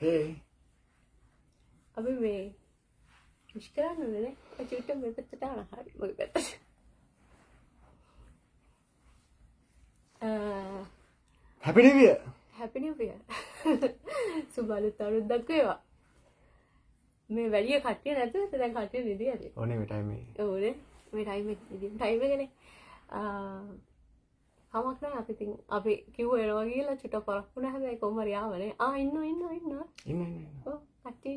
Okay. අපි මේ විශ් කරන්න ඕනේ චුට්ට මේ පැත්තට ආන හරි මගේ පැත්තට. Happy New Year. Happy New Year. සුබ අලුත් අවුරුද්දක් වේවා. මේ වැඩි කට්ටිය නැතුව දැන් කට්ටිය නිදි ඇති. ඕනේ මේ ටයිම් එකේ. ඕනේ මේ ටයිම් එකනේ. කමක් නැහැ අපි ඉතින් අපි කිව්ව එනවා කියලා චුට්ට පරක් වුණා හැබැයි කොහොම හරි ආවනේ. ඉන්න. ඔව් කට්ටිය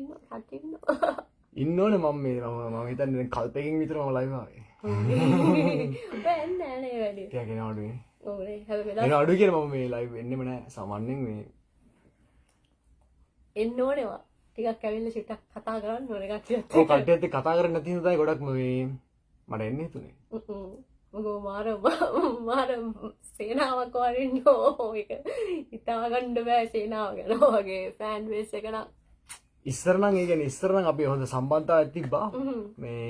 ඉන්න. ඉන්න ඕනේ මම හිතන්නේ දැන් කල්පයකින් විතර මම ලයිව් ආවේ. බෑ නෑ වැඩි. ටිකක් එන අඩුවේ. ඕනේ හැබැයි එන අඩුව කියලා මම මේ ලයිව් එන්නෙම නෑ සාමාන්‍යයෙන් මේ එන්න ඕනේවා. ටිකක් ඇවිල්ලා චුට්ටක් කතා කරන්න ඕනේ කට්ටියත්. ඔව් කට්ටියත් එක්ක කතා කරන්නේ නැති හින්දා තමයි ගොඩක් මේ මට එන්නේ හිතුනේ. මගෝ මාර සේනාවක් වරින්න ඕක හිතා ගන්න බෑ සේනාව ගැන වගේ ෆෑන් බේස් එක නම් ඉස්සර නම් ඒ කියන්නේ ඉස්සර නම් අපි හොඳ සම්බන්ධතාවයක් තිබ්බා. මේ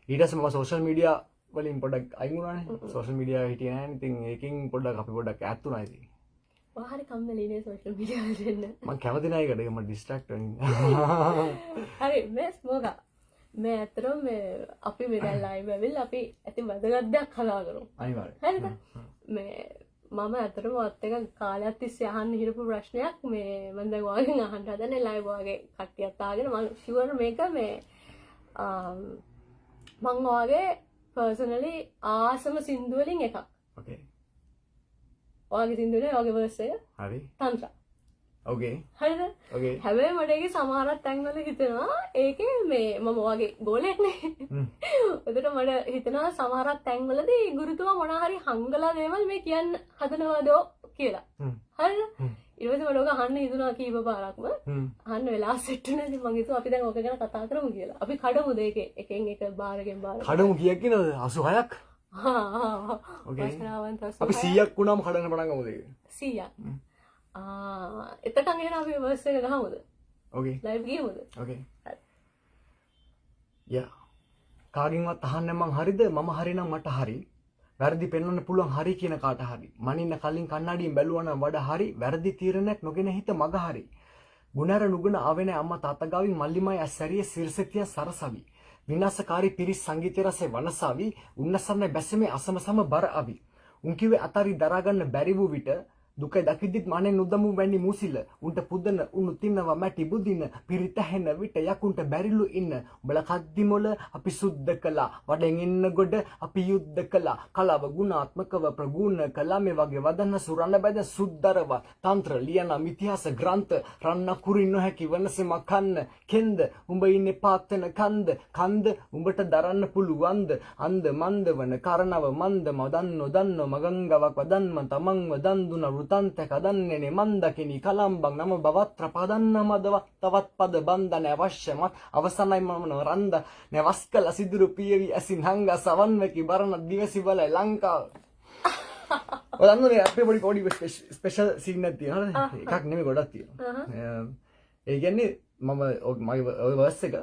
ඊට පස්සේ මම සෝෂල් මීඩියා වලින් පොඩ්ඩක් අයින් වුණානේ. සෝෂල් මීඩියා හිටියේ නැහැ. ඉතින් ඒකෙන් පොඩ්ඩක් අපි පොඩ්ඩක් ඈත් වුණා ඉතින්. ඔයාලට කම්මැලිනේ සෝෂල් මීඩියා වලින්. මම කැමති නැහැ ඒකට. මම ඩිස්ට්‍රැක්ට් වෙනවා. හරි මේ ස්මෝගා මේ අතරම මේ අපි මේ දැන් ලයිව් ඇවිල්ලා අපි ඇති වැදගත් දෙයක් කතා කරමු. අනිවාර්යයෙන්. හරිද? මේ මම අතරම ඔයත් එක කාලයක් තිස්සේ අහන්න හිටපු ප්‍රශ්නයක් මේ මම දැන් ඔයාගෙන් අහන්න හදන්නේ ලයිව් වගේ කට්ටියත් ආගෙන මම ෂුවර් මේක මේ මම ඔයාගේ පර්සනලි ආසම සින්දු වලින් එකක්. ඕකේ. ඔයාගේ සින්දුවේ ඔයාගේ වර්ස් එක හරි. තන්ත්‍ර. ඕකේ. හරිද? ඕකේ. හැබැයි මට ඒකේ සමහරක් තැන්වල හිතෙනවා ඒකේ මේ මම ඔයාගේ ගෝලයක් නේ. එතකොට මට හිතෙනවා සමහරක් තැන්වලදී ගුරුතුමා මොනවා හරි හංගලා දේවල් මේ කියන්න හදනවද කියලා. හරිද? ඊට පස්සේ මට ඔක අහන්න හිතුණා කීප පාරක්ම. අහන්න වෙලා සෙට් වෙනවා. ඉතින් මම හිතුවා අපි දැන් ඔක ගැන කතා කරමු කියලා. අපි කඩමුද ඒකේ එකෙන් එක බාරකින් බාර. කඩමු කීයක් කියනවද? 86ක්. ඕකේ. අපි 100ක් වුණාම කඩන්න පටන් ගමුද ඒක? 100ක්. එතකන් එහෙනම් අපි වර්ස් එක ගහමුද? ඕකේ. ලයිව් ගියමුද? ඕකේ. යා. කාගෙන්වත් අහන්න මං හරිද? මම හරි නම් මට හරි. වැරදි පෙන්වන්න පුළුවන් හරි කියන කාට හරි. මනින්න කලින් කන්නඩියෙන් බැලුවා නම් වඩා හරි. වැරදි තීරණයක් නොගෙන හිත මග හරි. ගුණර නුගුණ ආවෙන අම්මා තාත්තා ගාවින් මල්ලිමයි ඇස්සරිය සිරසතිය සරසවි. විනාශකාරී පිරිස් සංගීත රසේ වනසාවි. උන්නසන්න බැසමේ අසම සම බර අවි. උන් කිව්වේ අතරි දරා ගන්න බැරි වූ විට දුක දකිද්දිත් මනේ නුදමු වැනි මුසිල උන්ට පුදන උණු තින්නවා මැටි බුදින පිරිත හැන විට යකුන්ට බැරිලු ඉන්න උඹලා කද්දි මොල අපි සුද්ධ කළා වඩෙන් ඉන්න ගොඩ අපි යුද්ධ කළා කලාව ගුණාත්මකව ප්‍රගුණ කළා මේ වගේ වදන්න සුරන්න බැද සුද්දරව තන්ත්‍ර ලියන ඉතිහාස ග්‍රන්ථ රන්න කුරින් නොහැකි වනසෙම කන්න කෙන්ද උඹ ඉන්නේ පාත්තන කන්ද උඹට දරන්න පුළුවන්ද අන්ද මන්ද වන කරනව මන්දම දන්නෝ මගංගවක් වදන්ම තමන්ව දන් දුන තන්ත කදන්නේනේ මන්දකිනි කලම්බන් නම බවත්‍ර පදන්නමදව තවත් පද බන්ධන අවශ්‍යමත් අවසනයි මම රන්ද නැවස් කළ සිදුරු පියවි ඇසින් හංග සවන්වකි බරණ දිවසි වල ලංකාව ඔයන්නේ අපේ පොඩි ස්පෙෂල් සීන් එකක් තියෙනවා එකක් නෙමෙයි ගොඩක් තියෙනවා ඒ කියන්නේ මම මගේ ඔය වර්ස් එක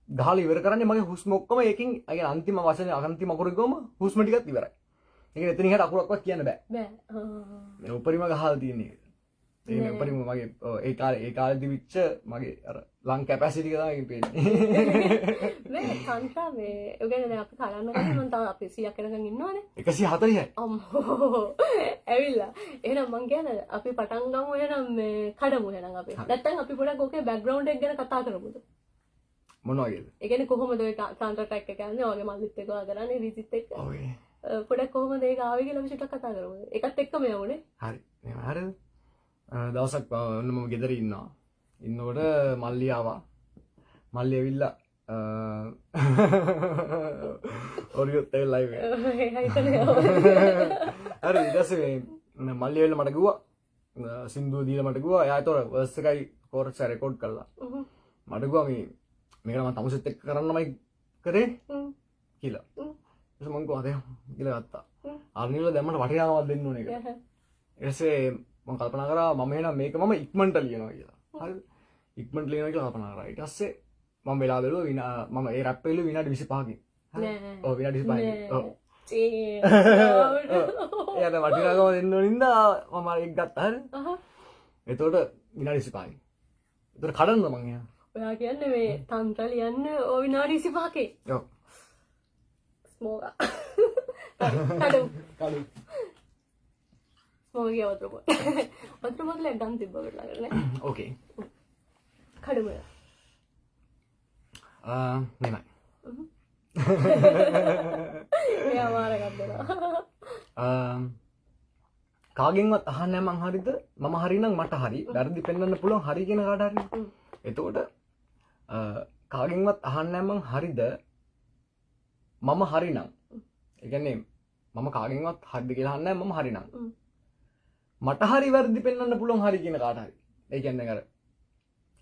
ගහලා ඉවර කරන්නේ මගේ හුස්ම ඔක්කොම ඒකින් අය අන්තිම වචනේ අන්තිම අකුර ගොම හුස්ම ටිකත් ඉවරයි ඒක එතනින් එහාට අකුරක්වත් කියන්න බෑ. බෑ. මේ උපරිම ගහලා තියෙන එක. ඒ උපරිම මගේ ඒ කාලේ තිබිච්ච මගේ අර ලං කැපැසිටි එක තමයි පේන්නේ. මේ කන්ට්‍රා මේ ඒ කියන්නේ අපි කලන්න ගන්න මම තව අපි 100ක් වෙනකන් ඉන්නවනේ. 140යි. අම්මෝ. ඇවිල්ලා. එහෙනම් මං කියන්නේ අපි පටන් ගමු එහෙනම් මේ කඩමු එහෙනම් අපි. නැත්තම් අපි පොඩක් ඔකේ බෑග්ග්‍රවුන්ඩ් එක ගැන කතා කරමුද? මොන වගේද? ඒ කියන්නේ කොහොමද ඔය ට්‍රාන්ස්ෆර් ටැක් එක යන්නේ? ඔයගේ මල්ලිත් එක කරන්නේ රීසිත් එක්ක. ඔව්. පොඩක් කොහොමද ඒක ආවේ කියලා අපි චුට්ටක් කතා කරමු. ඒකත් එක්කම යමුනේ. හරි. එහෙනම් හරිද? දවසක් ඔන්න මම ගෙදර ඉන්නවා. ඉන්නකොට මල්ලි ආවා. මල්ලි ඇවිල්ලා ඔරියොත් ඒ ලයිව් එක. හරි ඊට පස්සේ මල්ලි ඇවිල්ලා මට කිව්වා සින්දුව දීලා මට කිව්වා එයා ඒතොර වර්ස් එකයි කෝරස් එක රෙකෝඩ් කළා. මට කිව්වා මේක මම තමුසෙත් එක්ක කරන්නමයි කරේ කියලා. ඊට මං කිව්වා දැන් කියලා ගත්තා. අනිවාර්යයෙන් දැන් මට වටිනාකමක් දෙන්න ඕනේ කියලා. ඊට පස්සේ මම කල්පනා කරා මම එහෙනම් මේක මම ඉක්මනට ලියනවා කියලා. හරිද? ඉක්මනට ලියනවා කියලා කල්පනා කරා. ඊට පස්සේ මම වෙලා බැලුවා මම ඒ රැප් එකේ විනාඩි 25කින්. නෑ. ඔව් විනාඩි 25කින්. ඔව්. ඒ. එයාට වටිනාකම දෙන්න ඕන නින්දා මම ඒක ගත්තා හරිද? එතකොට විනාඩි 25යි. එතකොට කඩන්නද මං එයා? ඔයා කියන්නේ මේ තන්ත්‍ර ලියන්න ඔය විනාඩි 25කේ. ඔව්. ස්මෝගා. කඩු. කඩු. ස්මෝගිය වතුර බොත්. වතුර බොතල ගම් තිබ්බ ළඟ නේ. ඕකේ. කඩුම. නෙමෙයි. එයා මාරගත් දෙනවා. කාගෙන්වත් අහන්නේ මං හරිද මම හරිනම් මට හරි වැරදි පෙන්වන්න පුළුවන් හරි කියන කාට හරි. එතකොට කාගෙන්වත් අහන්නේ මං හරිද මම හරිනම්. ඒ කියන්නේ මම කාගෙන්වත් හරිද කියලා අහන්නේ මම හරිනම්. මට හරි වැරදි පෙන්වන්න පුළුවන් හරි කියන කාට හරි. ඒ කියන්නේ අර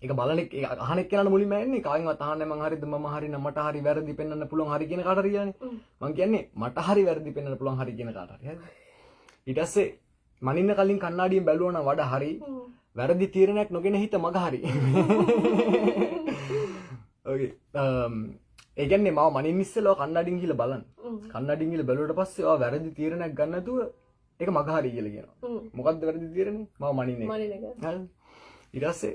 ඒක බලන එක අහන එක්කනට මුලින්ම එන්නේ කාගෙන්වත් අහන්නේ මං හරිද මම හරිනම් මට හරි වැරදි පෙන්වන්න පුළුවන් හරි කියන කාට හරි කියන්නේ. මං කියන්නේ මට හරි වැරදි පෙන්වන්න පුළුවන් හරි කියන කාට හරි. හරිද? ඊට පස්සේ මනින්න කලින් කණ්ණාඩියෙන් බැලුවා නම් වඩා හරි වැරදි තීරණයක් නොගෙන හිත මග හරි. ඕකේ. ඒ කියන්නේ මම මනින්න ඉස්සෙල්ලා කණ්ණාඩියෙන් ගිහලා බලන්න. කණ්ණාඩියෙන් ගිහලා බැලුවට පස්සේ ඔයා වැරදි තීරණයක් ගන්න නැතුව ඒක මග හරි කියලා කියනවා. මොකද්ද වැරදි තීරණේ? මම මනින්නේ. හරිද? ඊට පස්සේ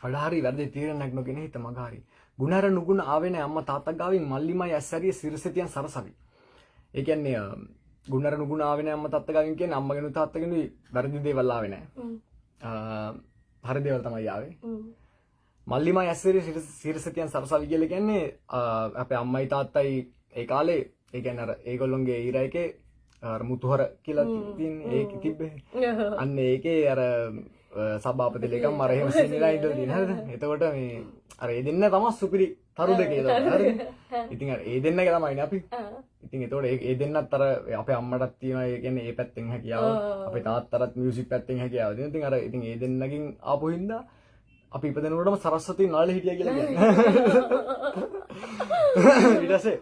වඩා හරි වැරදි තීරණයක් නොගෙන හිත මග හරි. ගුණාර නුගුණ ආවේ නැහැ අම්මා තාත්තා ගාවින් මල්ලිමයි ඇස්සරිය සිරසතියන් සරසවි. ඒ කියන්නේ ගුණර නුගුණ ආවේ නැහැ අම්මා තාත්තා ගාවින් කියන්නේ අම්මගෙනුයි තාත්තගෙනුයි වැරදි දේවල් ආවේ නැහැ. හරි දේවල් තමයි ආවේ. මල්ලිමයි ඇස්සරිය සිරසතියන් සරසවි කියලා කියන්නේ අපේ අම්මයි තාත්තයි ඒ කාලේ ඒ කියන්නේ අර ඒගොල්ලොන්ගේ ඊර එකේ අර මුතුහර කියලා තියෙන්නේ ඒක තිබ්බේ. අන්න ඒකේ අර සභාපති ලේකම් මර එහෙම සින්නලා ඉඳලා තියෙන හරිද? එතකොට මේ අර ඒ දෙන්න තමයි සුපිරි තරු දෙකේ තමයි හරිද? ඉතින් අර ඒ දෙන්නගේ තමයිනේ අපි. ඉතින් එතකොට ඒ දෙන්නත් අර අපේ අම්මටත් තියෙනවා ඒ කියන්නේ ඒ පැත්තෙන් හැකියාව. අපේ තාත්තටත් මියුසික් පැත්තෙන් හැකියාව. ඉතින් අර ඉතින් ඒ දෙන්නගෙන් ආපු හින්දා අපි ඉපදෙනකොටම සරස්වති නාලේ හිටියා කියලා කියන්නේ. ඊට පස්සේ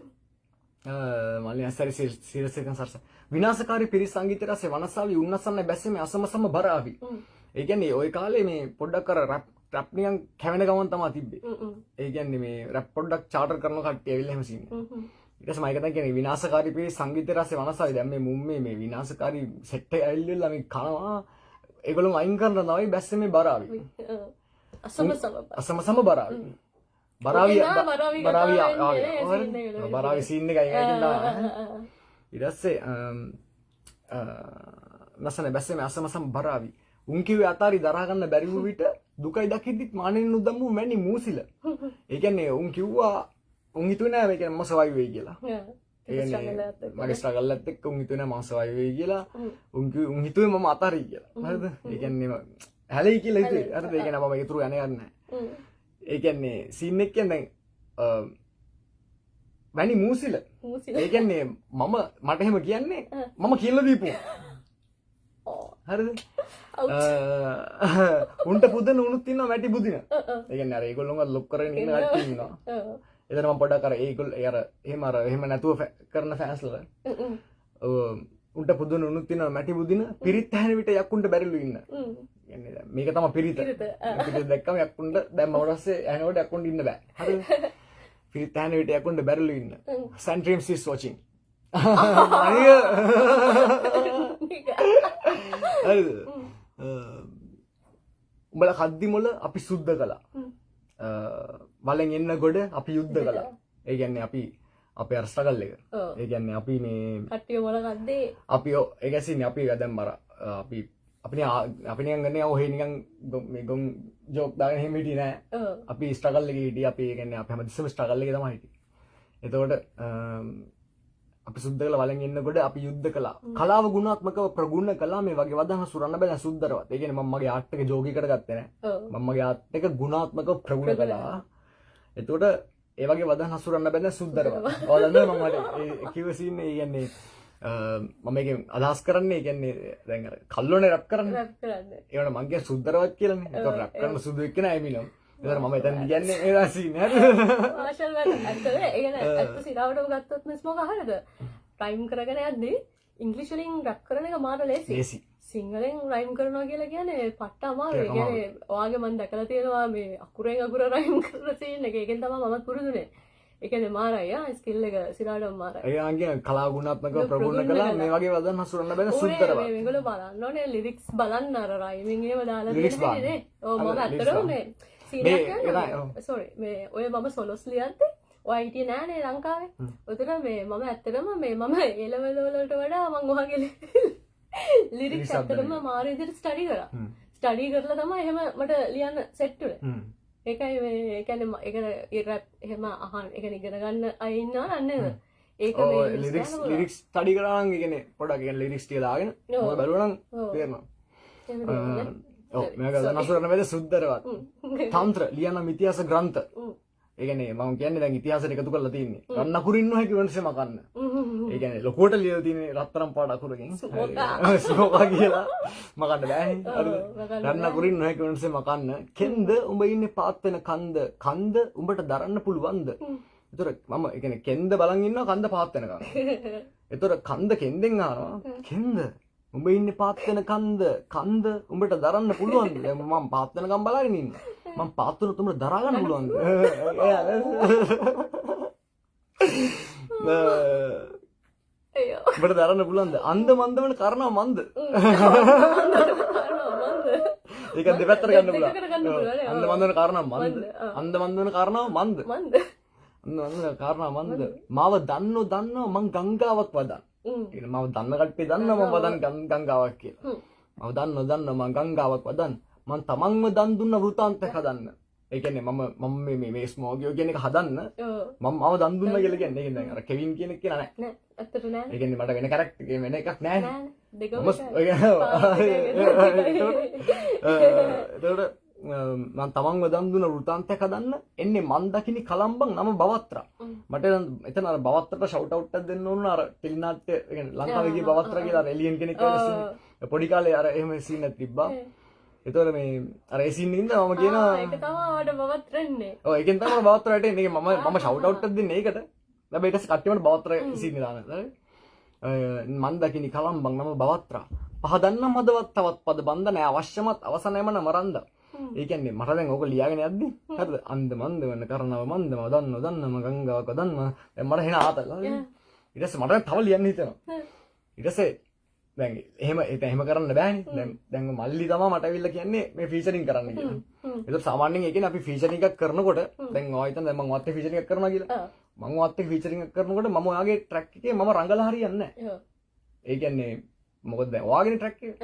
මල්ලි ඇස්සරි සිරසෙන් සරස විනාශකාරී පිරිස් සංගීත රසයේ වනසාවි උන්නසන්න බැස්සීමේ අසමසම බරාවි. ඒ කියන්නේ ওই කාලේ මේ පොඩ්ඩක් අර රැප් නිකන් කැවෙන ගමන් තමයි තිබ්බේ. ඒ කියන්නේ මේ රැප් පොඩ්ඩක් චාටර් කරන කට්ටිය ඇවිල්ලා එහෙම සින්නේ. ඊට පස්සේ මම ඒක දැන් කියන්නේ විනාශකාරී පිරිස් සංගීත රසයේ වනසාවි දැන් මේ මුම් මේ විනාශකාරී සෙට් එක ඇවිල්ලා මේ කනවා ඒගොල්ලෝ අයින් කරන නවයි බැස්සීමේ බරාවි. අසමසම බරාවි. බරාවි සීන් එකයි ඊට පස්සේ නැසනේ බැස්සීමේ අසමසම බරාවි. උන් කිව්වේ අතාරි දරා ගන්න බැරි වූ විට දුකයි දකිද්දිත් මානෙන් උදම්මු මැනි මූසිල. ඒ කියන්නේ උන් කිව්වා උන් හිතුවේ නෑ මේක මම සවයි වෙයි කියලා. ඒ කියන්නේ මගේ ස්ට්‍රගල් එකත් එක්ක උන් හිතුවේ නෑ මම සවයි වෙයි කියලා. උන් හිතුවේ මම අතාරි කියලා. හරිද? ඒ කියන්නේ හැලෙයි කියලා හිතුවේ. හරිද? ඒ කියන්නේ මම ඉතුරු යන්නේ නැහැ. ඒ කියන්නේ සීන් එක කියන්නේ මැනි මූසිල. ඒ කියන්නේ මට එහෙම කියන්නේ මම කියලා දීපු. හරිද? උන්ට පුදන උනුත් ඉන්නවා මැටි බුදින. ඒ කියන්නේ අර ඒගොල්ලෝම ලොක් කරගෙන ඉන්න කට්ටිය ඉන්නවා. එතන මම පොඩ්ඩක් අර ඒගොල්ලෝ එහෙම නැතුව කරන ෆෑන්ස්ලා. උන්ට පුදන උනුත් ඉන්නවා මැටි බුදින පිරිත් හැන විට යක්කුන්ට බැරිලු ඉන්න. කියන්නේ දැන් මේක තමයි පිරිත. පිරිත දැක්කම යක්කුන්ට දැන් මම ඊටසේ ඇහෙනකොට යක්කුන්ට ඉන්න බෑ. හරිද? පිරිත් හැන විට යක්කුන්ට බැරිලු ඉන්න. Sun Dreams is watching. හරිද? උඹලා කද්දි මොළ අපි සුද්ධ කළා. වලෙන් එන්න ගොඩ අපි යුද්ධ කළා. ඒ කියන්නේ අපි අපේ අර ස්ට්‍රගල් එක. ඒ කියන්නේ අපි මේ කට්ටිය මොළ කද්දේ අපි ඒක ඇසින්නේ අපි දැන් මර අපි නිකන් ගන්නේ ඔහේ නිකන් මේ ගොන් ජෝක් දාගෙන එහෙම හිටියේ නෑ. අපි ස්ට්‍රගල් එකේ හිටියේ. අපි ඒ කියන්නේ අපි හැමතිස්සෙම ස්ට්‍රගල් එකේ තමයි හිටියේ. එතකොට අපි සුද්ධ කළ වලෙන් එන්නකොට අපි යුද්ධ කළා. කලාව ගුණාත්මකව ප්‍රගුණ කළා මේ වගේ වදන සුරන්න බෑ සුද්ධරවත්. ඒ කියන්නේ මම මගේ ආර්ට් එක ජෝගි කරගත්තේ නෑ. මම මගේ ආර්ට් එක ගුණාත්මකව ප්‍රගුණ කළා. එතකොට ඒ වගේ වදන හසුරන්න බෑ සුද්ධරවත්. ඔයාලා දන්නවද මම මට කිව්ව සීන් එක කියන්නේ මම මේකෙන් අදහස් කරන්නේ කියන්නේ දැන් අර කල්ලෝනේ රැප් කරන්නේ. ඒකට මං කියන්නේ සුද්ධරවත් කියලානේ. ඒක රැප් කරන සුදු එක්ක නෑ එමිනම්. ඒතර මම එතන කියන්නේ ඒ රාසීන් හරි. මාෂල් වැඩ ඇත්තද? ඒ කියන්නේ ඇත්ත සිරාවටම ගත්තොත් මිස් මොකක් හරියද? රයිම් කරගෙන යද්දී ඉංග්‍රීසි වලින් රැප් කරන එක මාර ලේසි. සිංහලෙන් රයිම් කරනවා කියලා කියන්නේ පට්ට අමාරුයි. ඒ කියන්නේ ඔයාගේ මම දැකලා තියෙනවා මේ අකුරෙන් අකුර රයිම් කරන සීන් එක. ඒකෙන් තමයි මමත් පුරුදුනේ. ඒ කියන්නේ මාරයි ස්කිල් එක සිරාටම මාරයි. ඒ ආගේ කලා ගුණාත්මක ප්‍රගුණ කළා මේ වගේ වදන් හසුරන්න බෑ සුන්දරව. මේගොල්ලෝ බලන්න ඕනේ ලිරික්ස් බලන්න අර රයිමින් ඒව දාලා Lyrics තියෙන නේ. ඔව් මම ඇත්තටම මේ සෝරි මේ ඔය මම සොලොස් ලියද්දි ඔය හිටියේ නෑනේ ලංකාවේ. උතන මේ මම ඇත්තටම මේ මම ඒ ලෙවල් වලට වඩා මම ඔහගේ ලිරික්ස් ඇත්තටම මාර විදිහට ස්ටඩි කරා. ස්ටඩි කරලා තමයි එහෙම මට ලියන්න සෙට් උනේ. ඒකයි මේ ඒ කියන්නේ ඒක රැප් එහෙම අහන්න ඒ කියන්නේ ඉගෙන ගන්න අය ඉන්නවා නේද? ඒක මේ ලිරික්ස් ස්ටඩි කරා නම් ඒ කියන්නේ පොඩක් කියන්නේ ලිරික්ස් ටික දාගෙන මම බලුවා නම් තේරෙනවා. ඔව් මේක දනසුරන වෙද සුද්දරවත්. තන්ත්‍ර ලියන ඉතිහාස ග්‍රන්ථ. ඒ කියන්නේ මම කියන්නේ දැන් ඉතිහාසයට එකතු කරලා තියෙන්නේ. රන් අකුරු ඉන්නව හැකි වෙනසෙ මකන්න. ඒ කියන්නේ ලොකුවට ලියලා තියෙන්නේ රත්තරන් පාට අකුරකින්. සුපෝකා කියලා මකන්න බෑනේ. රන් අකුරු ඉන්නව හැකි වෙනසෙ මකන්න. කෙන්ද උඹ ඉන්නේ පාත් වෙන කන්ද. කන්ද උඹට දරන්න පුළුවන්ද? ඒතර මම ඒ කියන්නේ කෙන්ද බලන් ඉන්නවා කන්ද පාත් වෙනකන්. ඒතර කන්ද කෙන්දෙන් අහනවා. කෙන්ද උඹ ඉන්නේ පාත් වෙන කන්ද. කන්ද උඹට දරන්න පුළුවන්ද? දැන් මම පාත් වෙනකන් බලාගෙන ඉන්නවා. මම පාත් වුණොත් උඹට දරා ගන්න පුළුවන්ද? උඹට දරන්න පුළුවන්ද? අන්ද මන්ද වෙන කරනවා මන්ද. ඒක දෙපැත්තට ගන්න පුළුවන්. අන්ද මන්ද වෙන කාරණා මන්ද. අන්ද මන්ද වෙන කාරණා මන්ද. අන්ද මන්ද වෙන කාරණා මන්ද. මාව දන්නෝ මං ගංගාවක් වදන්. ඒ මම දන්න කට්ටිය දන්නවා මම වදන් ගංගාවක් කියලා. මම දන්නෝ මං ගංගාවක් වදන්. මං තමන්ව දන් දුන්න වෘතාන්තයක් හදන්න. ඒ කියන්නේ මම මේ ස්මෝගියෝ කියන එක හදන්න මම දන් දුන්නා කියලා කියන්නේ. ඒ කියන්නේ අර කෙවින් කියන එක කියලා නෑ. නෑ ඇත්තට නෑ. ඒ කියන්නේ මට වෙන කැරක්ටර් එකක් වෙන එකක් නෑ. දෙකම ඒකට මම තමන්ව දන් දුන්න වෘතාන්තයක් හදන්න එන්නේ මන් දකිනි කලම්බන් නම බවත්‍රා. මට එතන අර බවත්‍රට ෂවුට් අවුට් එකක් දෙන්න ඕන අර ටෙලිනාට්‍ය ඒ කියන්නේ ලංකාවේ ගිය බවත්‍රා කියලා අර එලියන් කෙනෙක් කියලා පොඩි කාලේ අර එහෙම සීන් එකක් තිබ්බා. ඒතකොට මේ අර ඒ සීන් එකෙන්ද මම කියනවා ඒක තමයි වඩ බවත්‍රන්නේ. ඔව් ඒකෙන් තමයි බවත්‍රාට එන්නේ. මම ෂවුට් අවුට් එකක් දෙන්නේ ඒකට. හැබැයි ඊට පස්සේ කට්ටියම බවත්‍රා සීන් එක දානවා. මන් දකිනි කලම්බන් නම බවත්‍රා. පහදන්න මදවත් තවත් පද බන්ද නෑ අවශ්‍යමත් අවසනයම නමරන්ද. ඒ කියන්නේ මට දැන් ඕක ලියාගෙන යද්දි හරිද අන්ද මන්ද වෙන කරනව මන්ද මම දන්නම ගංගාවක දන්නම දැන් මට එන ආතල් ඊට පස්සේ මට තව ලියන්න හිතෙනවා ඊට පස්සේ දැන් එහෙම කරන්න බෑනේ දැන් මල්ලි තමයි මට ඇවිල්ලා කියන්නේ මේ ෆීචරින් කරන්න කියලා ඒක සාමාන්‍යයෙන් ඒ කියන්නේ අපි ෆීචරින් එකක් කරනකොට දැන් ඔය හිතන්න දැන් මම ඔයත් ෆීචරින් එකක් කරනවා කියලා මම ඔයත් ෆීචරින් එකක් කරනකොට මම ඔයාගේ ට්‍රැක් එකේ මම රංගලා හරියන්නේ නැහැ ඒ කියන්නේ මොකද දැන් ඔයාගේ ට්‍රැක් එක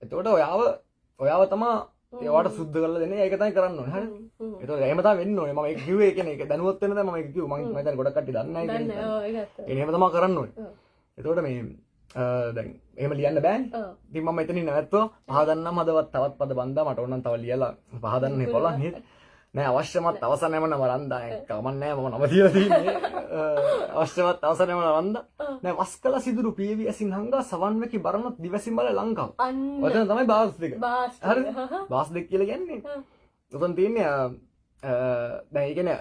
එතකොට ඔයාව තමයි ඒවට සුද්ධ කරලා දෙන්නේ ඒක තමයි කරන්න ඕනේ හරිද ඒතකොට එහෙම තමයි වෙන්න ඕනේ මම ඒක කිව්වේ ඒ කියන්නේ ඒක දැනුවත් වෙන තමයි මම ඒක කිව්වේ මම හිතන්නේ ගොඩක් කට්ටිය දන්නේ නැහැ කියන්නේ ඔව් ඒක ඇත්ත එහෙම තමයි කරන්න ඕනේ එතකොට මේ දැන් එහෙම ලියන්න බෑනේ ඉතින් මම එතනින් නැවතුවා පහදන්නම් හදවත් තවත් පද බන්දා මට ඕනනම් තව ලියලා පහදන්න බලන්න නේද නෑ අවශ්‍යමත් අවසනයම නම රන්දා කමක් නෑ මම නම තියලා තියෙන්නේ අවශ්‍යමත් අවසනයම රන්දා නෑ වස්කල සිදුරු පියවි ඇසින් හංගා සවන් වෙකි බරණත් දිවසින් බල ලංකාව ඔතන තමයි බාස් දෙක හරිද බාස් දෙක කියලා කියන්නේ උතන් තියෙන්නේ දැන් ඒ කියන්නේ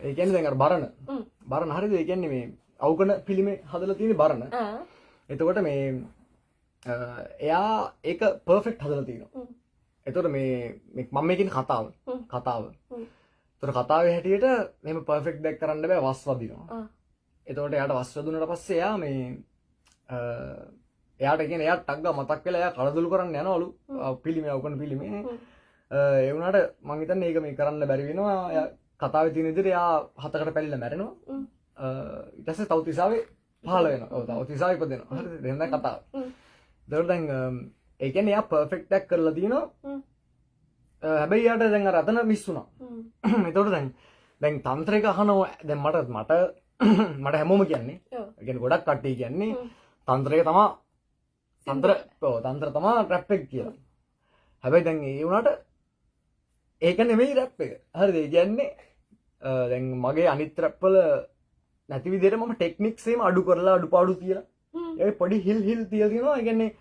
ඒ කියන්නේ දැන් අර බරණ හරිද ඒ කියන්නේ මේ අවුකන පිළිමේ හදලා තියෙන්නේ බරණ එතකොට මේ එයා ඒක පර්ෆෙක්ට් හදලා තියෙනවා. එතකොට මේ මම මේකේ කතාව. එතකොට කතාවේ හැටියට මෙහෙම පර්ෆෙක්ට් දෙයක් කරන්න බෑ වස් වදිනවා. එතකොට එයාට වස් වදුනට පස්සේ එයා මේ එයාට කියන්නේ එයා ටග්ගා මතක් වෙලා එයා කලදොළු කරන්න යනවලු පිළිමේ අවකන පිළිමේ. ඒ වුණාට මම හිතන්නේ ඒක මේ කරන්න බැරි වෙනවා. එයා කතාවේ තියෙන විදිහට එයා හතකට පැලිලා මැරෙනවා. ඊට පස්සේ තවතිසාවේ පහළ වෙනවා. ඔව් තවතිසාවේ ඉපදෙනවා. හරිද? දෙන්න කතාව. දැන් ඒ කියන්නේ එයා පර්ෆෙක්ට් එකක් කරලා තිනවා. හැබැයි යාට දැන් අර අතන මිස් වුණා. ඒතකොට දැන් තන්ත්‍රයක අහනවා දැන් මට හැමෝම කියන්නේ. ඒ කියන්නේ ගොඩක් කට්ටිය කියන්නේ තන්ත්‍රයක තමයි තන්ත්‍ර තමයි රැප් එක කියලා. හැබැයි දැන් ඒ වුණාට ඒක නෙමෙයි රැප් එක. හරිද? ඒ කියන්නේ දැන් මගේ අනිත් රැප් වල නැති විදිහට මම ටෙක්නික්ස් එහෙම අඩු කරලා අඩුපාඩු තියලා ඒ පොඩි හිල් තියලා තියෙනවා. ඒ කියන්නේ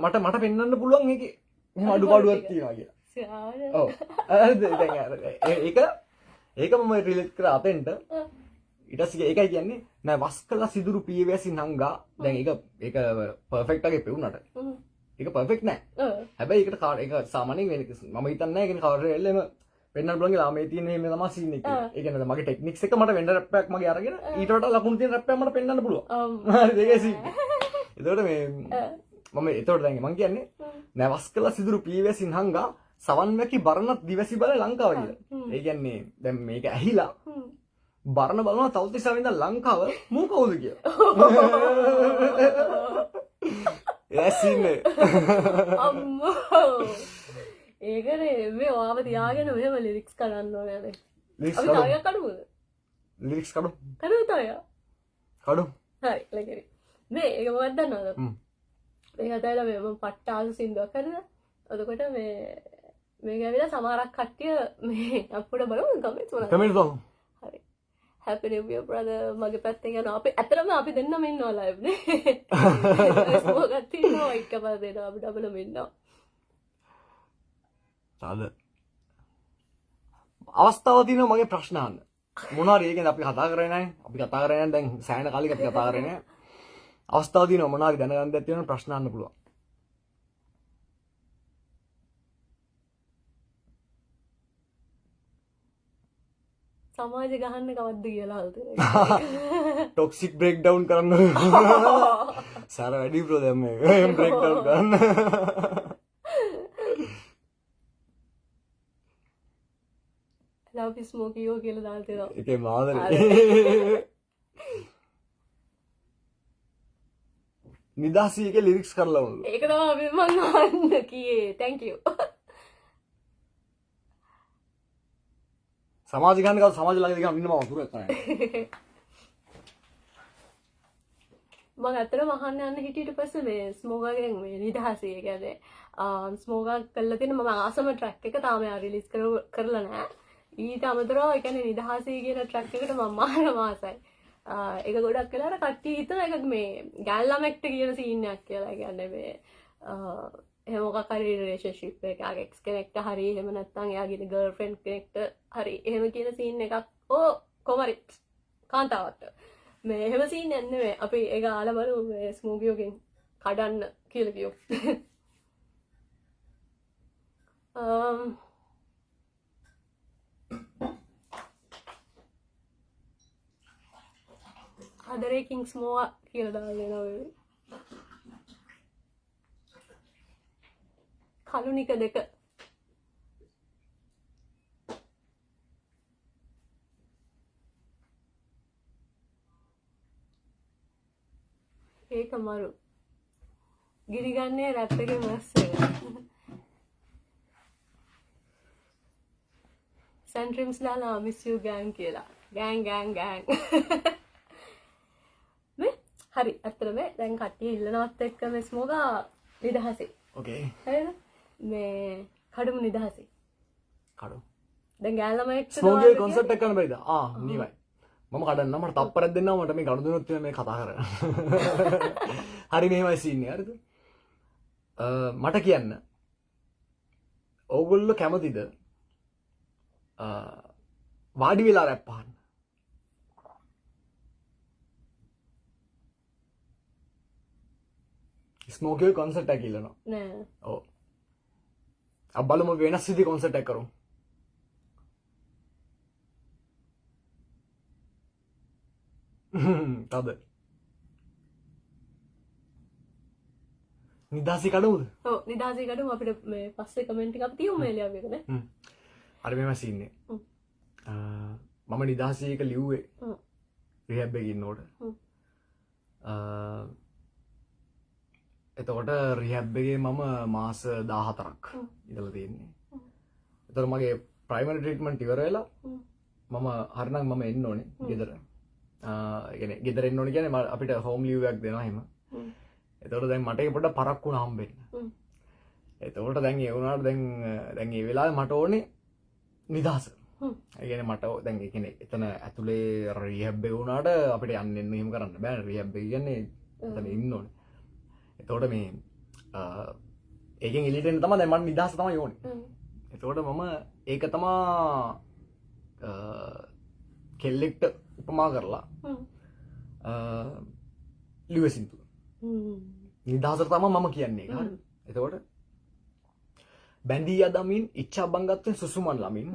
මට පෙන්වන්න පුළුවන් ඒකේ එහෙම අඩුපාඩුවක් තියෙනවා කියලා. ඔව්. හරිද? ඒක මම රිලේට් කරා අතෙන්ට. ඊට පස්සේ ඒකයි කියන්නේ නෑ වස්කලා සිදුරු පියවැසි නංගා. දැන් ඒක පර්ෆෙක්ට් ආගේ පෙවුනට. ඒක පර්ෆෙක්ට් නෑ. හැබැයි ඒකට කාඩ් එක සාමාන්‍යයෙන් වෙන මම හිතන්නේ නෑ කියන්නේ කවුරු එල්ලෙම වෙන්නත් බලන් ගලා මේ තියෙන මේ තමයි සීන් එක. ඒ කියන්නේ මගේ ටෙක්නික්ස් එක මට වෙන්න රැප් එකක් මගේ අරගෙන ඊට වඩා ලකුණු තියෙන රැප් එකක් මට පෙන්වන්න පුළුවන්. හරි ඒකයි සීන්. එතකොට මේ මම එතකොට දැන් මම කියන්නේ නැවස් කළ සිදුරු පීවැසින් හංගා සවන් වැකි බරණත් දිවැසි බල ලංකාව කියලා. ඒ කියන්නේ දැන් මේක ඇහිලා බරණ බලනවා තවතිසා ඉඳන් ලංකාව මූ කවුද කියලා. ඇසින්නේ. අම්මෝ. ඒකනේ මේ ඔයාව තියාගෙන මෙහෙම ලිරික්ස් කරන්න ඕනේ. අපි තායක් කඩුවද? ලිරික්ස් කඩු. කඩුව තාය. කඩු. හරි ලකරි. මේ ඒක මොකක්ද දන්නවද? මේක අතයිලා මේ මම පට්ටාස සින්දුවක් කරලා. එතකොට මේක ඇවිල්ලා සමහරක් කට්ටිය මේ අපුඩ බලමු කමෙන්ට්ස් වල. කමෙන්ට් දාමු. හරි. Happy New Year brother මගේ පැත්තෙන් යනවා. අපි ඇත්තටම අපි දෙන්නම ඉන්නවා ලයිව් නේ. මොකක්ද තියෙනවා එකපාර දෙනවා අපි ඩබලම ඉන්නවා. සාද අවස්ථාව තියෙනවා මගේ ප්‍රශ්න අහන්න. මොනවාරි ඒ කියන්නේ අපි කතා කරේ නැහැ. අපි කතා කරේ නැහැ දැන් සෑහෙන කාලෙක අපි කතා කරේ නැහැ. අවස්ථාව තියෙනවා මොනවාරි දැනගන්න දෙයක් තියෙනවා ප්‍රශ්න අහන්න පුළුවන්. සමාජ ගහන්න කවද්ද කියලා හල්තේ. ටොක්සික් බ්‍රේක් ඩවුන් කරන්න. සාර වැඩි බ්‍රෝ දැන් මේක. බ්‍රේක් ඩවුන් කරන්න. ලව් ස්මෝකියෝ කියලා දාලා තියෙනවා. ඒකේ මාදරේ. නිදාසී එකේ ලිරික්ස් කරලා වුණා. ඒක තමයි අපි මං අහන්න කියේ. thank you. සමාජ ගන්න කව සමාජ ළඟ දිගම ඉන්න මම වතුර කරන්නේ. මම ඇත්තටම අහන්න යන්න හිටියට පස්සේ මේ ස්මෝගාගෙන් මේ නිදහසේ කියන්නේ ස්මෝගා කළා තියෙන මම ආසම ට්‍රැක් එක තාම රිලීස් කරලා නැහැ. ඊට අමතරව ඒ කියන්නේ නිදහසේ කියන ට්‍රැක් එකට මම මාන මාසයි. ඒක ගොඩක් වෙලාවට කට්ටිය හිතන එක මේ ගෑල් ළමෙක්ට කියන සීන් එකක් කියලා. ඒ කියන්නේ මේ එහෙම මොකක් හරි රිලේෂන්ෂිප් එකක එක්ස් කෙනෙක්ට හරි එහෙම නැත්නම් එයාගේ ගර්ල්ෆ්‍රෙන්ඩ් කෙනෙක්ට හරි එහෙම කියන සීන් එකක් කොමරි කාන්තාවට මේ එහෙම සීන් එකක් නෙමෙයි. අපි ඒක ආලා බලමු මේ ස්මෝකියෝගෙන් කඩන්න කියලා කියමු. අදරේ කිංස් මෝවා කියලා දාලා දෙනවා. කලුනික දෙක ඒක මරු ගිරිගන්නේ රැප් එකේ මස් එක සෙන්ට්‍රිම්ස් ලාලා මිස් යූ ගෑන් කියලා ගෑන් මේ හරි අත්‍තරම දැන් කට්ටිය ඉල්ලනවත් එක්ක මේ ස්මෝගා නිදහසේ ඕකේ හරිද මේ කඩමු නිදහසේ කඩමු දැන් ගෑල්ලමෙක් ස්මෝගේ කොන්සර්ට් එක කරන්න බැරිද නිවයි මම කඩන්න මට තප්පරයක් දෙන්න මට මේ ගණු දුනොත් මේ කතා කරන්න හරි මෙහෙමයි සීන් එක හරිද මට කියන්න ඕගොල්ලෝ කැමතිද වාඩි වෙලා රැප් අහන්න ස්මෝගේ කොන්සර්ට් එක ඉල්ලනවා නෑ ඔව් अब බලමු වෙනස් විදිහේ කොන්සර්ට් එකක් කරමු තද නිදාසි කඩමුද ඔව් නිදහසේ කඩමු අපිට මේ පස්සේ කමෙන්ට් එකක් තියමු මේ ලියාව එක නේ අර මෙහෙම සීන් එක මම නිදාසි එක ලිව්වේ රිහැබ් එකේ ඉන්නකොට එතකොට රිහැබ් එකේ මම මාස 14ක් ඉඳලා තියෙන්නේ. එතකොට මගේ ප්‍රයිමරි ට්‍රීට්මන්ට් ඉවර වෙලා මම හරිනම් මම එන්න ඕනේ ගෙදර. ඒ කියන්නේ ගෙදර එන්න ඕනේ කියන්නේ අපිට හෝම් ලීව් එකක් දෙනවා එහෙම. එතකොට දැන් මට ඒක පොඩ්ඩක් පරක් වුණා හම්බෙන්න. එතකොට දැන් ඒ වුණාට දැන් ඒ වෙලාවේ මට ඕනේ නිදහස. ඒ කියන්නේ මට දැන් ඒ කියන්නේ එතන ඇතුලේ රිහැබ් එක වුණාට අපිට යන්න එන්න එහෙම කරන්න බෑ. රිහැබ් එක කියන්නේ එතන ඉන්න ඕනේ. එතකොට මේ ඒකෙන් එලියට එන්න තමයි දැන් මම නිදහස තමයි ඕනේ. එතකොට මම ඒක තමයි කෙල්ලෙක්ට උපමා කරලා ලිවසින්තු. නිදහසට තමයි මම කියන්නේ ඒක. හරි. එතකොට බැඳී යදමින් ඉච්ඡා බංගත්වෙන් සුසුමන් ළමින්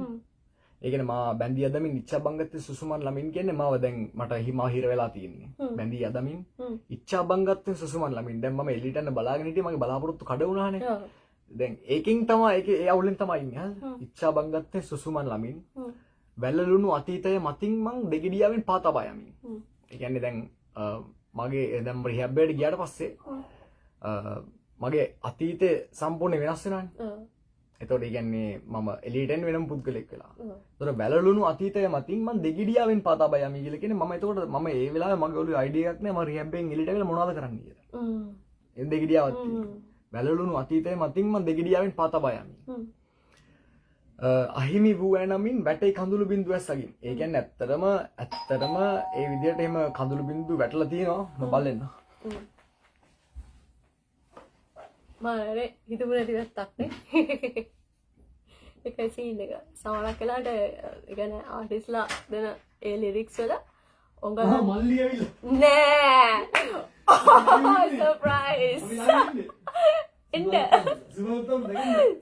ඒ කියන්නේ මා බැඳී යදමින් ඉච්ඡා බංගත්වෙන් සුසුමන් ළමින් කියන්නේ මාව දැන් මට හිමා හිර වෙලා තියෙන්නේ බැඳී යදමින් ඉච්ඡා බංගත්වෙන් සුසුමන් ළමින් දැන් මම එළියට යන බලාගෙන හිටියේ මගේ බලාපොරොත්තු කඩ වුණානේ දැන් ඒකෙන් තමයි ඒකේ ඒ අවුලෙන් තමයි ඉන්නේ හරිද ඉච්ඡා බංගත්වෙන් සුසුමන් ළමින් වැළලුණු අතීතය මතින් මං දෙගිඩියාවෙන් පා තබා යමින් ඒ කියන්නේ දැන් මගේ දැන් රිහැබ් එකට ගියාට පස්සේ මගේ අතීතය සම්පූර්ණ වෙනස් වෙනවානේ එතකොට ඒ කියන්නේ මම එළියට එන්න වෙනම පුද්ගලෙක් වෙලා. ඒතකොට වැළලුණු අතීතය මතින් මම දෙගිඩියාවෙන් පා තබා යමි කියලා කියන්නේ මම එතකොට මම ඒ වෙලාවේ මගේ ඔළුවේ අයිඩියා එකක් නෑ මම රිහැබ් එකෙන් එළියට ඇවිල්ලා මොනවද කරන්න කියලා. ඒ දෙගිඩියාවක් තියෙනවා. වැළලුණු අතීතය මතින් මම දෙගිඩියාවෙන් පා තබා යමි. අහිමි වූ ඇනමින් වැටේ කඳුළු බිඳුව ඇස්සගින්. ඒ කියන්නේ ඇත්තටම ඒ විදිහට එහෙම කඳුළු බිඳුව වැටලා තියෙනවා මම බලන්න. මාරේ හිතුව නැති වැත්තක් නේ. ඒකයි සීන් එක. සමහරක් වෙලාවට ඒ කියන්නේ ආටිස්ලා දෙන ඒ ලිරික්ස් වල ඔංගල මල්ලි ඇවිල්ලා නෑ. සර්ප්‍රයිස්. එන්න.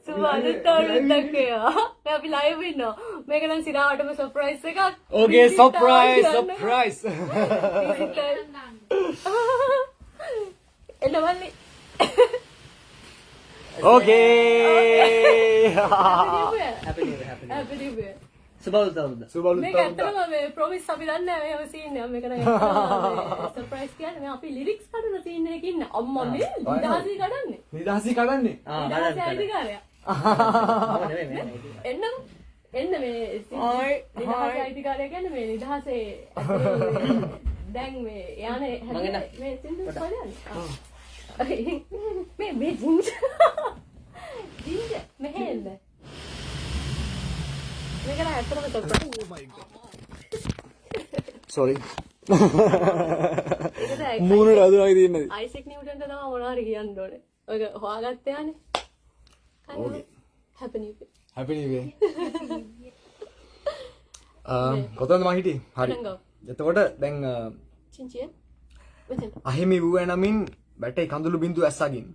සුබානුත්තරුත්තක් කියවා. මේ අපි ලයිව් ඉන්නවා. මේක නම් සිරාවටම සර්ප්‍රයිස් එකක්. ඕකේ සර්ප්‍රයිස්. එන්න මල්ලි. Okay. Happy New Year. සුබලුත් මේක ඇත්තටම මේ ප්‍රොමිස් අපි දන්නේ නැහැ මේව සීන් එක මේක නේද සර්ප්‍රයිස් කියන්නේ මේ අපි ලිරික්ස් කඩන සීන් එකක ඉන්න අම්මා මේ නිදහසී කඩන්නේ නිදහසී කඩන්නේ නිදහසී අයිතිකාරයා එන්න මේ නිදහසී අයිතිකාරයා කියන්නේ මේ නිදහසේ දැන් මේ යන්නේ මේ සින්දු බලන්න මේ ජින්ජ මෙහෙන්න මේක නම් ඇත්තටම surprise oh my god sorry මූණට අදුවයි තියෙන්නේ අයිසෙක් නිව්ටන්ට තමයි මොනවා හරි කියන්න ඕනේ ඔයක හොයාගත්ත යන්නේ ඕකේ happy new year කොතනද මම හිටියේ හරි එතකොට දැන් චින්චිය මෙතන අහිමි වූ නමින් බැටේ කඳුළු බිඳු ඇස්සගින්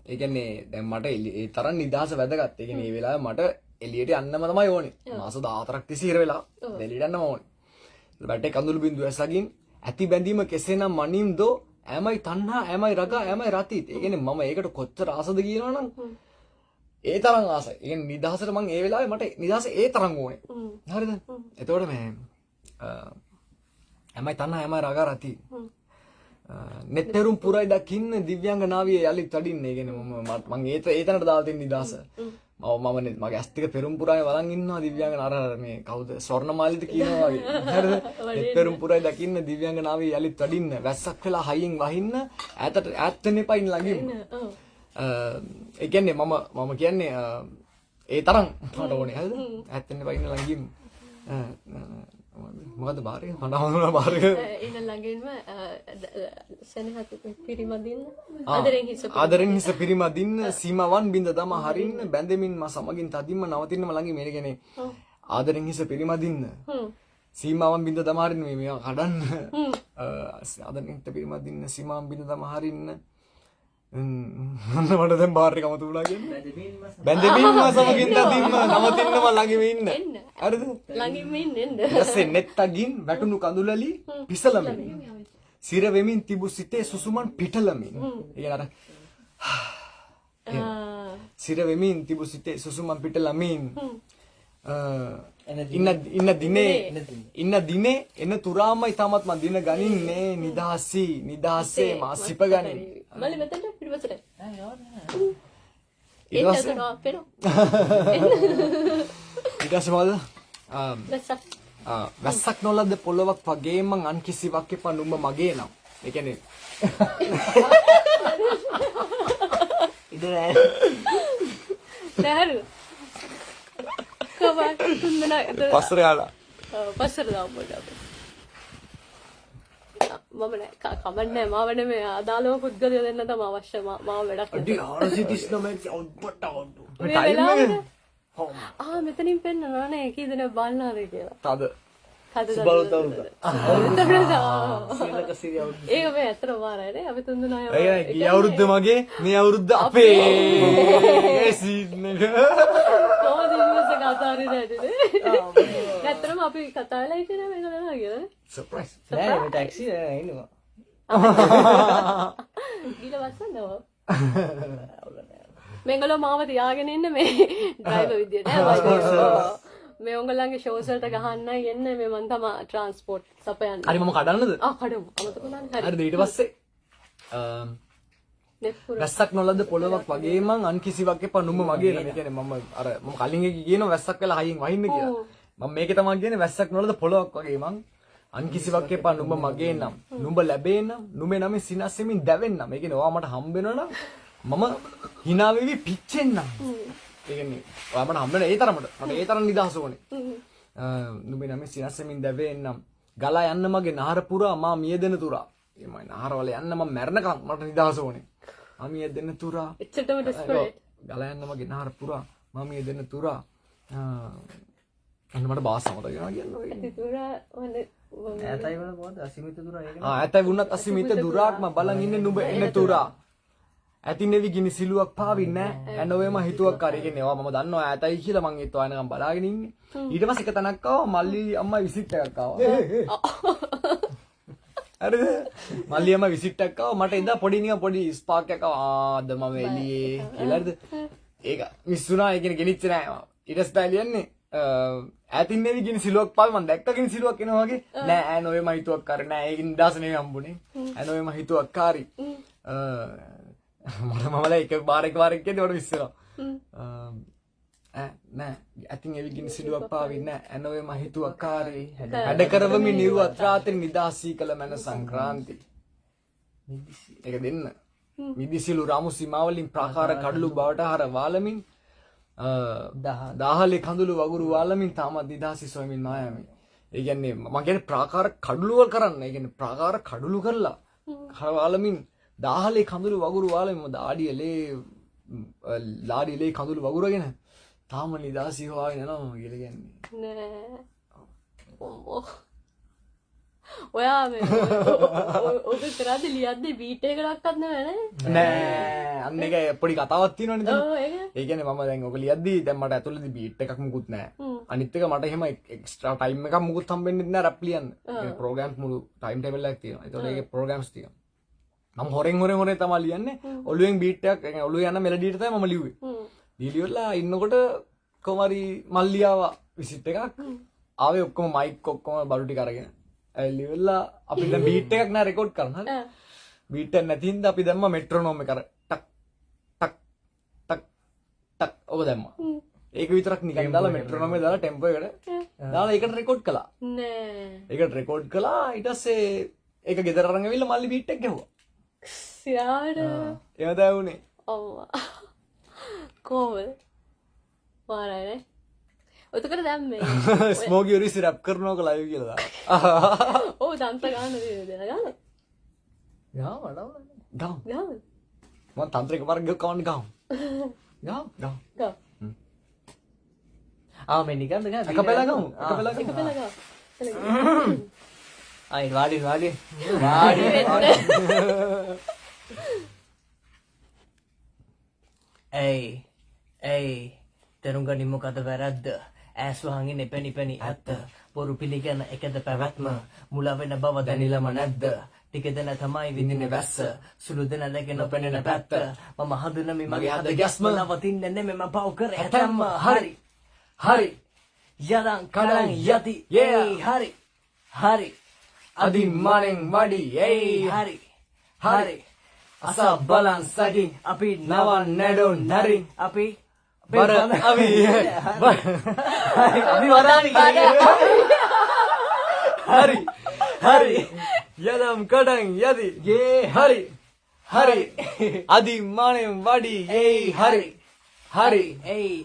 ඒ කියන්නේ දැන් මට ඒ තරම් නිදහස වැදගත් ඒ කියන්නේ මේ වෙලාවේ මට එළියට යන්නම තමයි ඕනේ මාස 14ක් තිස්සේ ඉර වෙලා එළියට යන්නම ඕනේ බැටේ කඳුළු බිඳු ඇස්සගින් ඇති බැඳීම කෙසේනම් මනින්දෝ ඇමයි තණ්හා ඇමයි රගා ඇමයි රතිත් ඒ කියන්නේ මම ඒකට කොච්චර ආසද කියනවනම් ඒ තරම් ආසයි ඒ කියන්නේ නිදහසට මම ඒ වෙලාවේ මට නිදහස ඒ තරම් ඕනේ හරිද එතකොට මේ ඇමයි තණ්හා ඇමයි රගා රතිත් නෙත්තරුම් පුරයි දකින්න දිව්‍යංගනාවිය යලිත් වඩින්න ඒ කියන්නේ මම ඒ තැනට දාලා තියෙන නිදහස මම මගේ ඇස් ටික පෙරුම් පුරානේ බලන් ඉන්නවා දිව්‍යංගන අර මේ කවුද ස්වර්ණමාලිට කියනවා වගේ හරිද නෙත්තරුම් පුරයි දකින්න දිව්‍යංගනාවිය යලිත් වඩින්න වැස්සක් වෙලා හයියෙන් වහින්න ඈත් වෙන්න එපා ඉන්න ළඟින් ඒ කියන්නේ මම කියන්නේ ඒ තරම් මට ඕනේ හරිද ඈත් වෙන්න එපා ඉන්න ළඟින් මොකද බාරේ මට හඳුනන බාරේ ඉන්න ළඟින්ම සෙනහත් පිරිමදින්න ආදරෙන් හිස පිරිමදින්න සීමාවන් බින්ද දම හරින්න බැඳෙමින් මා සමගින් තදින්ම නවතින්නම ළඟින් මේ කියන්නේ ආදරෙන් හිස පිරිමදින්න සීමාවන් බින්ද දම හරින්න මේවා කඩන්න ආදරෙන් හිස පිරිමදින්න සීමාවන් බින්ද දම හරින්න මට දැන් බාර් එක මතු වුණා කියන්නේ බැඳෙමින්ම සමගින් තදින්ම නවතින්නම ළඟින් ඉන්න හරිද ළඟින්ම ඉන්න ඊපස්සේ නෙත්තගින් වැටුණු කඳුලලි පිසලමින් සිර වෙමින් තිබු සිතේ සුසුමන් පිටලමින් ඒ අර සිර වෙමින් තිබු සිතේ සුසුමන් පිටලමින් ඉන්න දිනේ එන තුරාමයි තමත් මන් දින ගනින්නේ නිදහසේ මා සිප ගනින් මල්ලි මෙතනට පිටපසට ඊට පස්සේ මොකද වැස්සක් නොලද පොළොවක් වගේ මං අන් කිසිවක් එපා නුඹ මගේ නම් ඒ කියන්නේ නෑරු කවර තුන්දෙනා පස්සට යාලා පස්සට දාමු මම නෑ කමන්නේ මාව නෙමෙයි අදාළව පුද්ගලය දෙන්න තමයි අවශ්‍ය මාව වැඩක් අඩි 439 අවුට්පට් මෙතනින් පෙන්නනවා නේ කී දෙනෙක් බලනවාද කියලා තද ඒක මේ ඇත්තටම මාරයිනේ අපි තුන් දෙනා ගිය අවුරුද්ද මගේ මේ අවුරුද්ද අපේ ඒ සීන් එක කොහොමද ඉංග්‍රීසි කතා හරි නැතිනේ ඇත්තටම අපි කතා වෙලා ඉතින් මේක නෑ කියලා සර්ප්‍රයිස් නෑ මේ ටැක්සි එනවා ගිල වස්සන්නව මෙංගලෝ මාව තියාගෙන ඉන්න මේ ඩ්‍රයිවර් විදියට මේ උංගලන්ගේ ෂෝස් වලට ගහන්නයි යන්නේ මේ මන් තමයි ට්‍රාන්ස්පෝර්ට් සපයන්නේ හරි මම කඩන්නද කඩමු අමතක නෑ හරිද ඊට පස්සේ වැස්සක් නොලද පොළොවක් වගේ මං අන් කිසිවක් එපා නුඹ මගේ නම කියන්නේ මම අර මම කලින් එක කියනවා වැස්සක් වෙලා හයියෙන් වහින්න කියලා මම මේකේ තමයි කියන්නේ වැස්සක් නොලද පොළොවක් වගේ මං අන් කිසිවක් එපා නුඹ මගේ නම් නුඹ ලැබේ නම් නුඹේ නම සිනස්සෙමින් දැවෙන්නම් ඒ කියන්නේ ඔයා මට හම්බ වෙනවා නම් මම hina වෙවි පිච්චෙන්නම් ඒ කියන්නේ ඔයා මට හම්බ වෙන ඒ තරමට මට ඒ තරම් නිදහස ඕනේ නුඹේ නම සිනස්සෙමින් දැවෙන්නම් ගලා යන්න මගේ නහර පුරා මා මියදෙන තුරා එමයි නහරවල යන්න මම මැරෙනකම් මට නිදහස ඕනේ මා මියදෙන තුරා එච්චරටම ඩෙස්පරේට් ගලා යන්න මගේ නහර පුරා මා මියදෙන තුරා අන්න මට බාස් මතක වෙනවා කියන්නේ තුරා ඇතයි වල මොකද අසීමිත දුර ඒක ඇතයි වුණත් අසීමිත දුරාක්ම බලන් ඉන්නේ නුඹ එන තුරා ඇති නෙවි ගිනි සිලුවක් පාවින්නේ නැහැ එනෝවේම හිතුවක් කරගෙන ඒවා මම දන්නවා ඇතයි කියලා මං ඒත් ඔයනකම් බලාගෙන ඉන්නේ ඊට පස්සේ එක තැනක් ආවා මල්ලි අම්මා විසිට් එකක් ආවා හරිද මල්ලි අම්මා විසිට් එකක් ආවා මට එදා පොඩි නිකන් පොඩි ස්පාක් එකක් ආවා ආද මම එළියේ කියලා හරිද ඒක මිස් වුණා ඒ කියන්නේ ගෙනිච්ච නැහැ ඊට පස්සේ ලියන්නේ ඇතින් නෙවි ගිනි සිලුවක් පාවි මම දැක්ක ගිනි සිලුවක් එනවා වගේ නෑ ඈ නොවේම හිතුවක් කරේ නෑ ඒකින් දාස නෙවෙයි හම්බුනේ ඈ නොවේම හිතුවක් කාරි මමලා එක බාරක් කියන්නේ වඩ විශ්සලා නෑ ඇතින් එවි ගිනි සිලුවක් පාවි නෑ ඈ නොවේම හිතුවක් කාරි වැඩ කරවමි නිර්වත් රාත්‍රී නිදාසී කළ මන සංක්‍රාන්ති ඒක දෙන්න මිදිසිලු රාමු සීමාවලින් ප්‍රාකාර කඩලු බවට හර වාලමින් දාහලේ කඳුළු වගුරු වාලමින් තාමත් නිදහසි සොයමින් මායමි. ඒ කියන්නේ මම කියන්නේ ප්‍රාකාර කඩලු වල කරන්න. ඒ කියන්නේ ප්‍රාකාර කඩලු කරලා වාලමින් දාහලේ කඳුළු වගුරු වාලමින් දාඩියලේ ලාඩියලේ කඳුළු වගුරගෙන තාම නිදහසි හොයාගෙන යනවා කියලා කියන්නේ. නෑ. ඔයා මේ ඔබ කරද්දි ලියද්දි බීට් එකකටවත් නෑ නෑ අන්න එක පොඩි කතාවක් තියෙනවනේ දැන්. ඔව් ඒක. ඒ කියන්නේ මම දැන් ඔක ලියද්දි දැන් මට ඇතුළේදී බීට් එකක් මුකුත් නෑ. අනිත් එක මට එහෙම එක්ස්ට්‍රා ටයිම් එකක් මුකුත් හම්බෙන්නේ නැහැ රැප් ලියන්න. ඒ ප්‍රෝග්‍රෑම්ස් මුළු ටයිම් ටේබල් එකක් තියෙනවා. ඒතකොට ඒකේ ප්‍රෝග්‍රෑම්ස් තියෙනවා. මම හොරෙන් තමයි ලියන්නේ. ඔළුවෙන් බීට් එකක් يعني ඔළුවේ යන මෙලඩියට තමයි මම ලිව්වේ. ලියලිවලා ඉන්නකොට කොමාරි මල්ලියාව විසිට් එකක් ආවේ ඔක්කොම මයික් ඔක්කොම බඩු ටික අරගෙන. ඇලිවෙලා අපි දැන් බීට් එකක් නෑ රෙකෝඩ් කරන්න හරි බීට් එක නැති හින්දා අපි දැම්මා මෙට්‍රොනෝම් එක අර ටක් ටක් ටක් ටක් ඔබ දැම්මා ඒක විතරක් නිකන් දාලා මෙට්‍රොනෝම් එක දාලා ටෙම්පෝ එකට දාලා ඒකට රෙකෝඩ් කළා නෑ ඒකට රෙකෝඩ් කළා ඊට පස්සේ ඒක ගෙදර අරන් ඇවිල්ලා මල්ලි බීට් එක ගැහුවා සියාට එහෙම තමයි වුනේ අම්මා කොහොමද පාරයිනේ ඔතකට දැන් මේ ස්මෝකි ඔරිස් රැප් කරනවා කියලා ලයිව් කියලා ඔව් තන්ත්‍ර ගන්න දෙන ගන්න යා වඩා ගාම් ගන්න මම තන්ත්‍ර එකපාරක් ගියෝ කවන්න ගාම් ගාම් ගා මේ නිකන්ද ගා එකපෙලා ගමු එකපෙලා එක පෙළ ගා ආයි වාඩි ඒ තරුංග නිමොකද වැරද්ද ඇස් වහගෙන එපැණි ඇත්ත බොරු පිළිගන එකද පැවැත්ම මුල වෙන බව දැනිලම නැද්ද ටික දෙන තමයි විඳින්නේ වැස්ස සුළු දෙන දැගෙන පෙනෙන පැත්ත මම හඳුනමි මගේ හද ගැස්ම නවතින්නේ නෙමෙයි මම පව් කර ඇතම්ම හරි යදන් කඩන් යති හරි අදිමානෙන් වඩි හරි අස බලන් සකින් අපි නවන් නැඩොන් නරින් අපි බර අවි අපි වදාමි හරි යදම් කඩන් යදි හරි අදිමානෙන් වඩි හරි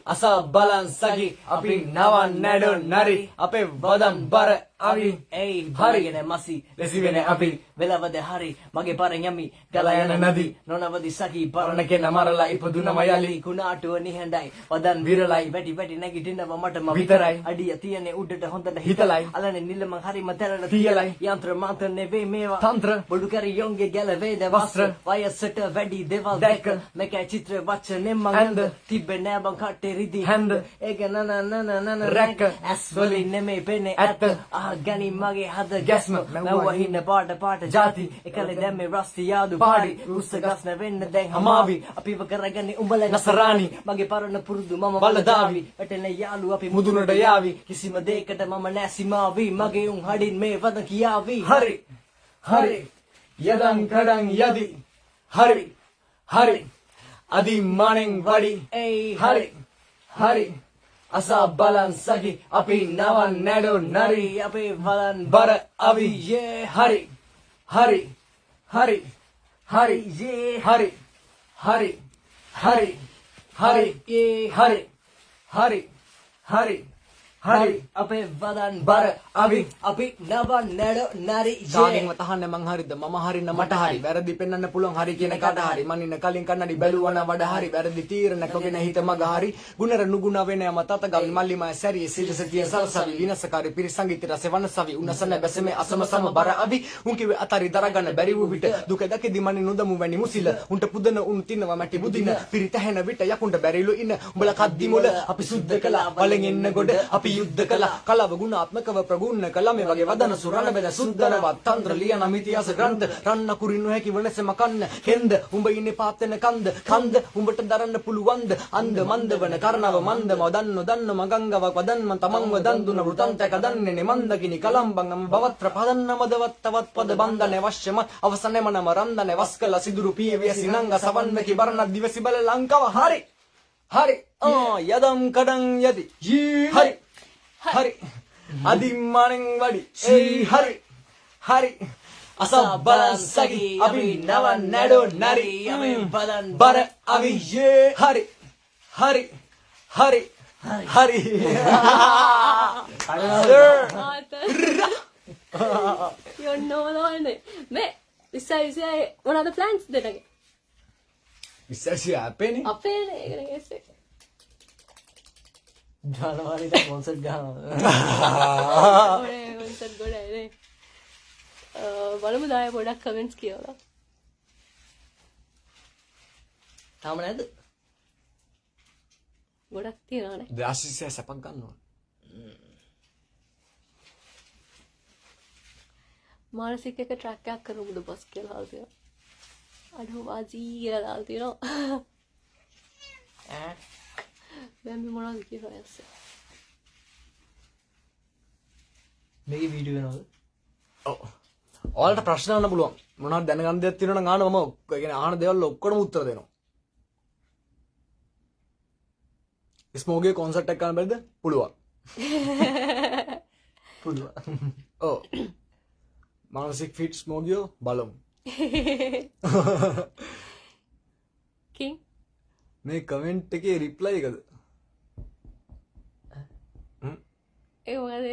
අස බලන් සකින් අපි නවන් නැඩොන් නරි අපේ වදම් බර අවි ඇයි හරි. හරිගෙන මසි ලෙසි වෙන අපි. වෙලවද හරි මගේ පරෙන් යමි ගලා යන නදි. නොනවදි සකි පරණ කෙන මරලා ඉපදුනම යලි. කුණාටුව නිහඬයි වදන් විරලයි වැටි වැටි නැගිටිනව මටම විතරයි. අඩිය තියනේ උඩට හොඳට හිතලයි. අලනේ නිලම හරිම තැනට තියලයි. යන්ත්‍ර මාන්ත්‍ර නෙවෙයි මේවා තන්ත්‍ර. බොඩු කැරි යොන්ගේ ගැලවේද වස්ත්‍ර. වයසට වැඩි දෙවල් දැක. මේකයි චිත්‍ර වචනෙන් ඇඳ. මගඳ තිබ්බේ නෑ බං කට්ටේ රිදි හැන්ද. ඒක නන රැක. ඇස් වලින් නෙමෙයි පෙනේ ඇත්ත. අහ ගැනි මගේ හද ගැස්ම. මැව්වා හින්න පාට ජාති එකලේ දැම්මේ රස්ති යාදු පාඩි. උස්ස ගස් නැවෙන්න දැන් හමාවි. අපිව කරගන්නේ උඹලා නසරාණි. මගේ පරණ පුරුදු මම බලදාවි. වැටෙන යාළු අපි මුදුනට යාවි. කිසිම දෙයකට මම නැසිමාවි මගේ උන් හඩින් මේ වද කියාවි හරි හරි යදන් කඩන් යදි හරි හරි අදි මනෙන් වඩි ඒ හරි හරි අසා බලන් සකි අපි නවන් නැඩු නරි අපේ වලන් බර අවි යේ හරි හරි හරි හරි යේ හරි හරි හරි හරි යේ හරි හරි හරි හරි අපේ වදන් බර අවි අපි නවන් නැඩ නරි කාගෙන්ව තහන්න මං හරිද මම හරින්න මට හරි වැරදි පෙන්වන්න පුළුවන් හරි කියන කට හරි මනින්න කලින් කන්නඩි බැලුවන වඩ හරි වැරදි තීරණ කොගෙන හිත මග හරි ගුණර නුගුණ වෙන යම තතගල් මල්ලිම සැරිය සිලසතිය සරසවි විනසකාරී පිරිසංගීත රස වනසවි උන්නසන බැසමේ අසම සම බර අවි උන් කිව්වේ අතරි දරගන්න බැරි වූ විට දුක දකිදි මනි නුදමු වැනි මුසිල උන්ට පුදන උන් තිනවා මැටි බුදින පිරිතැහෙන විට යකුන්ට බැරිලු ඉන්න උඹලා කද්දි මුල අපි සුද්ධ කළා වලෙන් එන්න ගොඩ අපි යුද්ධ කළා කලව ගුණාත්මකව ප්‍රගුණ කළා මේ වගේ වදන සුරණ බෙද සුද්ධරවත් තන්ත්‍ර ලියන මිතිහාස ග්‍රන්ථ රන්න කුරින්නු හැකි වනසෙම කන්න කෙන්ද උඹ ඉන්නේ පාත් වෙන කන්ද උඹට දරන්න පුළුවන්ද අන්ද මන්ද වන කරනව මන්දම දන්න මගංගවක් වදන්ම තමන්ව දන් දුන වෘතන්තයක දන්නේ නෙමන්දකිනි කලම්බංගම බවත්‍ර පදන්නමදවත් තවත් පද බන්ධන අවශ්‍යම අවසනෙම නම රන්දන වස්කල සිදුරු පියවිය සිනංග සවන්වකි බරණ දිවසි බල ලංකාව හරි හරි යදම් කඩන් යදි හරි හරි අදිම්මනෙන් වඩි හරි හරි අසා බලන් සකි අපි නවන් නැඩෝ නරි අපේ වදන් බර අවි හරි හරි හරි හරි යොන්නෝලවන්නේ මේ විසයි මොනද ප්ලන්ස් දෙනගේ විශේෂය අපේනේ අපේ ඒගසේ ජනවාරිට කොන්සර්ට් ගහනවා සත් ගොඩ බලමු දාය පොඩක් කමෙන්ට්ස් කියවලා තාම නැද්ද ගොඩක් තියෙනවානේ දාශිසය සැපක් ගන්නවා මානසික එක ට්‍රැක්යක් කරමුද බස් කියලා දාලා තියෙනවා අඩෝ වාජී කියලා දාලා තියෙනවා බැම්බි මොනවද කියලා ඇස්සේ මේකේ වීඩියෝ වෙනවද ඔව් ඔයාලට ප්‍රශ්න අහන්න පුළුවන් මොනවද දැනගන්න දෙයක් තියෙනවා නම් අහන්න මම ඒ කියන්නේ අහන දේවල් ඔක්කොම උත්තර දෙනවා ස්මෝගේ කොන්සර්ට් එකක් ගන්න බැරිද පුළුවන් ඔව් මානසික ෆිට් ස්මෝගියෝ බලමු කින් මේ කමෙන්ට් එකේ රිප්ලයි එකද ඒ මොකද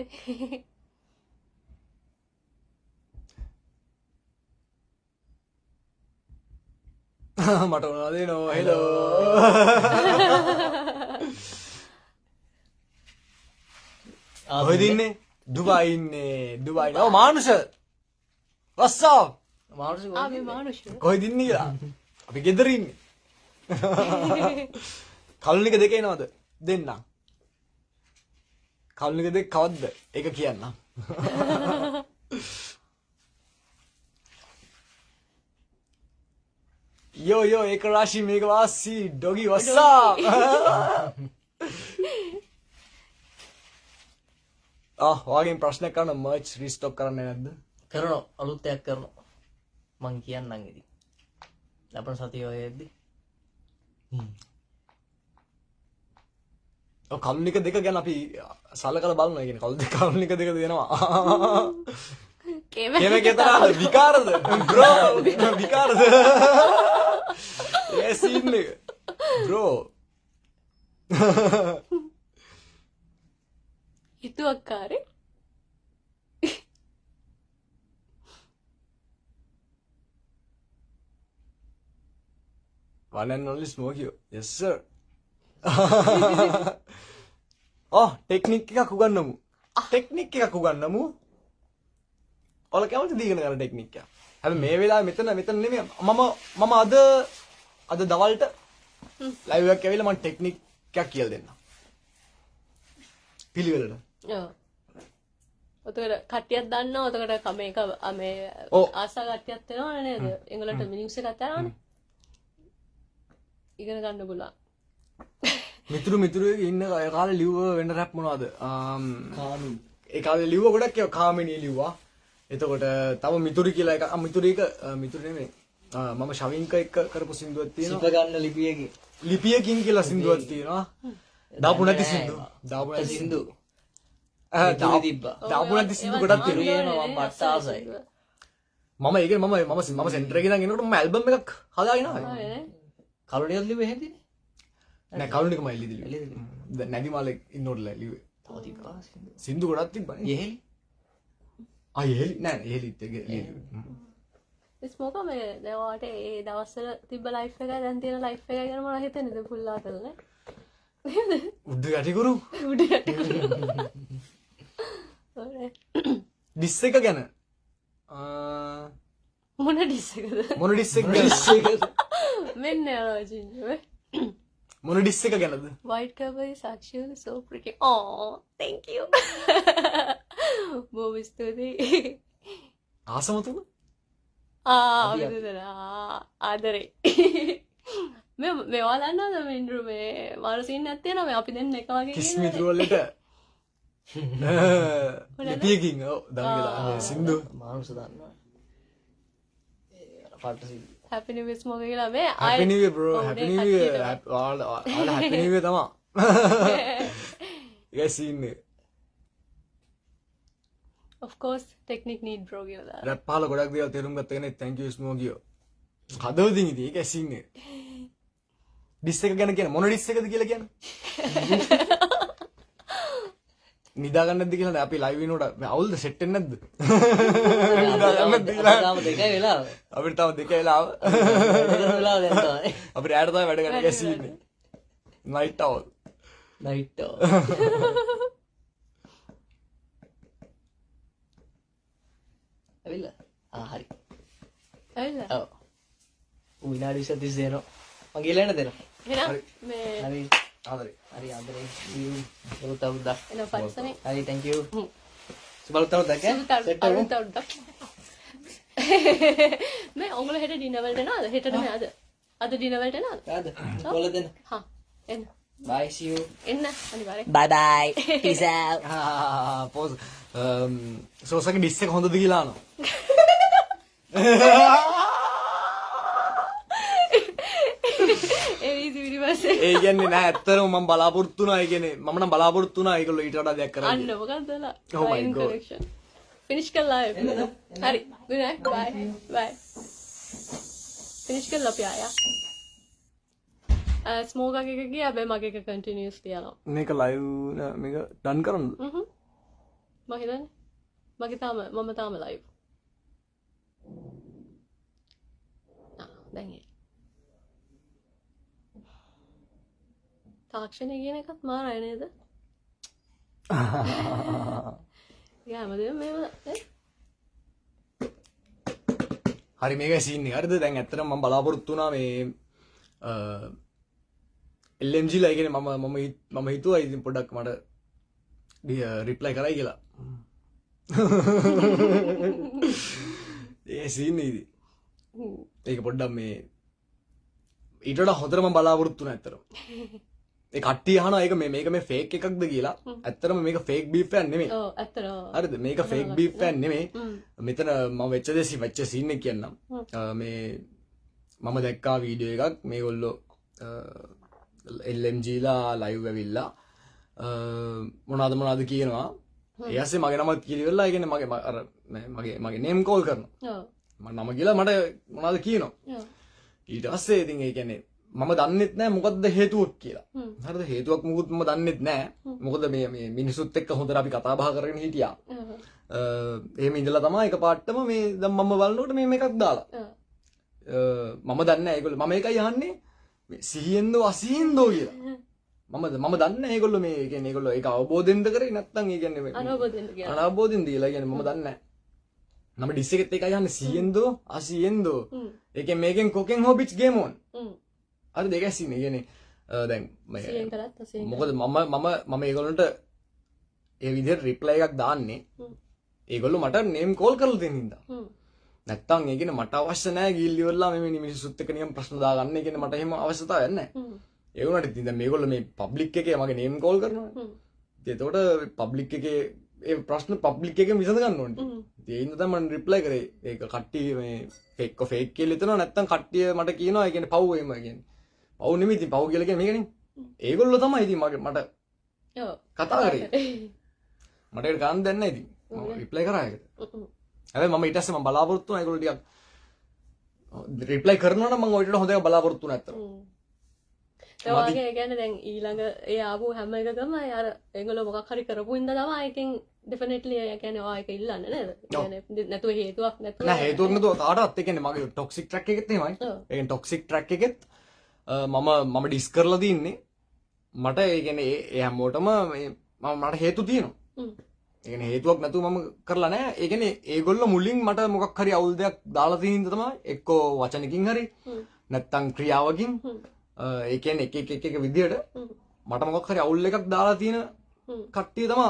මට මොනවද නෝ හෙලෝ කොහෙද ඉන්නේ දුබයි ඉන්නේ දුබයි ඔව් මානුෂ what's up මානසික ආවේ මානුෂ කොහෙද ඉන්නේ කියලා අපි ගෙදර ඉන්නේ කලුනික දෙක එනවද දෙන්න කලුනික දෙක කවද්ද ඒක කියන්න යෝ ඒක රාශි මේක වාසි ඩොගි what's up ඔයාගෙන් ප්‍රශ්න කරන මර්ච් රීස්ටොක් කරන්නේ නැද්ද කරනවා අලුත් දෙයක් කරනවා මං කියන්නම් ඉතින් ලබන සතිය ඔය එද්දි කලුනික දෙක ගැන අපි සලකලා බලනවා කියන්නේ කලුනික දෙක දෙනවා කේම කෙම කෙතරාද විකාරද බ්‍රෝ විකාරද ඒ සීන් එක බ්‍රෝ හිතුවක්කාරේ one and only Smokey. Yes sir. Technique එකක් උගන්නමු. ටෙක්නික් එකක් උගන්නමු. ඔයාලා කැමතිද ඉගෙන ගන්න ටෙක්නික් එක? හැබැයි මේ වෙලාවේ මෙතන නෙමෙයි මම අද දවල්ට ලයිව් එකක් ඇවිල්ලා මම ටෙක්නික් එකක් කියලා දෙන්නම්. පිළිවෙලට. ඔව්. ඔතකට කට්ටියක් දන්නවා. ඔතකට මේක මේ ආසා කට්ටියක් වෙනවනේ නේද? එංගලන්ට මිනිස් එකක් තරවනේ. ඉගෙන ගන්න පුළුවන්. මිතුරු ඉන්න ඒ කාලේ ලිව්ව වෙන රැප් මොනවද? කාමින්. ඒ කාලේ ලිව්ව ගොඩක් ඒවා කාමිනී ලිව්වා. එතකොට තව මිතුරු කියලා එකක් මිතුරු නෙමෙයි. මම ශවින්ක එක්ක කරපු සින්දුවක් තියෙනවා. සිප ගන්න ලිපියකින්. ලිපියකින් කියලා සින්දුවක් තියෙනවා. දාපු නැති සින්දු. සින්දු. දාපු තිබ්බා. දාපු නැති සින්දු ගොඩක් තියෙනවා. මම මට ආසයි. මම ඒක මම සෙන්ටර් එකේ ඉඳන් එනකොට මම ඇල්බම් එකක් හදාගෙන ආවා. කලුණියත් ලිව්වේ එහෙදිනේ. නෑ කලුණිකම ලිව්වේ. නැදි මාලේ ඉන්නෝට ලිව්වේ. තව තිබ්බා සින්දු. සින්දු ගොඩක් තිබ්බනේ. යෙහෙලි. යෙහෙලි නෑ යෙහෙලිත් එක ලිව්වේ. ස්මෝක මේ දැන් ඒ දවස්වල තිබ්බ ලයිෆ් එකයි දැන් තියෙන ලයිෆ් එකයි ගැන මොනවද හිතෙන්නේද පුල්ලා කරලා උඩ යටිකුරු උඩ ඩිස් එක ගැන මොන ඩිස් එකද මොන ඩිස් එක මෙන්න යනවා ජින්ජෝ මොන ඩිස් එක ගැනද white cover is actually so pretty oh thank you බොහොම ස්තුතියි ආසම තුන ආදරේ මේ ඔයාලන්නද මින්ඩරු මේ මාරසින් නැත්තේ නම අපි දෙන්න එක වගේ කිස්මිතුරුවලට ලිපියකින් දමලා සින්දු මානුස දන්නවා පට සින්දු Happy New Year smoke කියලා මේ Happy New Year bro Happy New Year Happy New Year තමා ඒක සීන්නේ of course technique need bro කියලා රැප් පහල ගොඩක් දේවල් තේරුම් ගත්ත කෙනෙක් thank you ස්මෝකියෝ හදවතින් ඉතින් ඒක ඇසින්නේ ඩිස් එක ගැන කියන මොන ඩිස් එකද කියලා කියන්නේ නිදා ගන්න නැද්ද කියලා අපි ලයිව් වෙනකොට අවුල්ද සෙට් වෙන්නේ නැද්ද නිදා ගන්න නැද්ද කියලා තාම දෙකයි වෙලාව අපිට තව දෙක වෙලාව වෙලාව දැන් තමයි අපිට ඇයට තමයි වැඩ ගන්න ඇසින්නේ නයිට් අවුල් නයිට් ඇවිල්ලා හරි ඇවිල්ලා ඔව් විනාඩි 20 දෙනවා මගේ ලෑන දෙනවා එහෙනම් මේ හරි ආදරේ හරි ආදරේ බලුත් අවුරුද්දක් එන පරිස්සමෙන් හරි thank you බලුත් අවුරුද්දක් සෙට් අවුරුද්දක් මේ ඔයගොල්ලෝ හෙට ඩිනර් වලට එනවද හෙට නෙමෙයි අද ඩිනර් වලට එනවද ආද කොල්ල දෙන්න හා එන්න bye see you එන්න අනිවාර්යෙන් bye bye peace out පොස් සෝසක ඩිස් එක හොඳද කියලා අහනවා ඒ කියන්නේ නෑ ඇත්තටම මම බලාපොරොත්තු වුණා ඒ කියන්නේ මම නම් බලාපොරොත්තු වුණා ඒගොල්ලෝ ඊට වඩා දෙයක් කරන්න අන්න මොකක්දලා Oh my God. ෆිනිෂ් කරලා හරි good night bye bye finish කරලා අපි ආයා ස්මෝක් එක ගියා හැබැයි මගේ එක කන්ටිනියස්ලි යනවා මේක ලයිව් මේක ඩන් කරන්නද මම හිතන්නේ මගේ මම තාම ලයිව් දැන් තාක්ෂණය කියන එකත් මාරයි නේද? හැමදේම මේව හරි මේක සීන් එක හරිද දැන් ඇත්තටම මම බලාපොරොත්තු වුණා මේ LMG ලා කියන්නේ මම හිතුවා ඉතින් පොඩ්ඩක් මට රිප්ලයි කරයි කියලා ඒ සීන් එක ඉතින් ඒක පොඩ්ඩක් මේ ඊට වඩා හොඳට මම බලාපොරොත්තු වුණා ඇත්තටම ඒ කට්ටිය අහනවා ඒක මේක මේ ෆේක් එකක්ද කියලා ඇත්තටම මේක ෆේක් බීෆ් එකක් නෙමෙයි ඔව් ඇත්තටම හරිද මේක ෆේක් බීෆ් එකක් නෙමෙයි මෙතන මම වෙච්ච සීන් එක කියන්නම් මේ මම දැක්කා වීඩියෝ එකක් මේගොල්ලෝ LMG ලා ලයිව් ඇවිල්ලා මොනවද කියනවා ඒ ඇස්සේ මගේ නම කිලිවෙලා ඒ කියන්නේ මගේ නේම් කෝල් කරනවා මම නම කියලා මට මොනවද කියනවා ඊට පස්සේ ඉතින් ඒ කියන්නේ මම දන්නෙත් නෑ මොකද්ද හේතුවක් කියලා. හරිද හේතුවක් මොකුත් මම දන්නෙත් නෑ. මොකද මේ මිනිසුත් එක්ක හොඳට අපි කතා බහ කරගෙන හිටියා. එහෙම ඉඳලා තමයි එකපාරටම මේ දැන් මම බලනකොට මේ මේකක් දාලා. මම දන්නේ නෑ ඒගොල්ලෝ මම ඒකයි අහන්නේ සිහියෙන්ද අසිහියෙන්දෝ කියලා. මම දන්නේ ඒගොල්ලෝ මේ කියන්නේ ඒගොල්ලෝ ඒක අවබෝධයෙන්ද කරේ නැත්නම් ඒ කියන්නේ අනවබෝධයෙන්ද කියලා. අනවබෝධයෙන්ද කියලා කියන්නේ මම දන්නේ නැහැ. නම ඩිස් එකෙත් එකයි යන්නේ සිහියෙන්දෝ අසිහියෙන්දෝ. ඒකෙන් මේකෙන් කොකෙන් හොබිට්ස් ගේම් ඔන්. අර දෙකයි සින්නේ කියන්නේ දැන් සියෙන් කරත් අසියෙන් මොකද මම ඒගොල්ලන්ට ඒ විදිහට රිප්ලයි එකක් දාන්නේ ඒගොල්ලෝ මට නේම් කෝල් කරලා දෙන හින්දා. නැත්තම් ඒ කියන්නේ මට අවශ්‍ය නැහැ ගිල්ලි වලලා මේ මිනිස්සුත් එක්ක නිකන් ප්‍රශ්න දාගන්න. ඒ කියන්නේ මට එහෙම අවශ්‍යතාවයක් නැහැ. ඒ වුණාට ඉතින් දැන් මේගොල්ලෝ මේ පබ්ලික් එකේ මගේ නේම් කෝල් කරනවා. ඉතින් එතකොට පබ්ලික් එකේ ඒ ප්‍රශ්න පබ්ලික් එකෙන් විසඳ ගන්න ඕනේ. ඉතින් ඒ හින්දා තමයි මම රිප්ලයි කරේ. ඒක කට්ටිය මේ ෆේක් කියලා හිතනවා නැත්තම් කට්ටිය මට කියනවා ඒ කියන්නේ පව් එහෙම කියන්නේ. පව් නෙමෙයි ඉතින් පව් කියලා කියන්නේ මේකනේ. ඒගොල්ලෝ තමයි ඉතින් මට කතා කරේ. මට ඒක ගන්න දෙන්නේ නැහැ ඉතින්. මම රිප්ලයි කරා ඒකට. හැබැයි මම ඊට පස්සේ මම බලාපොරොත්තු වුණා ඒගොල්ලෝ ටිකක් රිප්ලයි කරනවා නම් මම ඔයිට හොඳ එක බලාපොරොත්තු වුණා ඇත්තට. ඒ වගේ කියන්නේ දැන් ඊළඟ ඒ ආපු හැම එකකම අර ඒගොල්ලෝ මොකක් හරි කරපු හින්දා තමයි ඒකෙන් ඩෙෆිනට්ලි ඒ කියන්නේ ඔය එක ඉල්ලන්නේ නේද? කියන්නේ නැතුව හේතුවක් නැතුව නෑ හේතුවක් නැතුව කාටවත් ඒ කියන්නේ මගේ ටොක්සික් ට්‍රැක් එකෙත් එහෙමයි. ඒ කියන්නේ ටොක්සික් ට්‍රැක් එකෙත් මම ඩිස් කරලා දින්නේ මට ඒ කියන්නේ ඒ හැමෝටම මට හේතු තියෙනවා. ඒ කියන්නේ හේතුවක් නැතුව මම කරලා නෑ. ඒ කියන්නේ ඒගොල්ලෝ මුලින් මට මොකක් හරි අවුල් දෙයක් දාලා තියෙන හින්දා තමයි එක්කෝ වචනකින් හරි නැත්තම් ක්‍රියාවකින් ඒ කියන්නේ එක විදියට මට මොකක් හරි අවුල් එකක් දාලා තියෙන කට්ටිය තමයි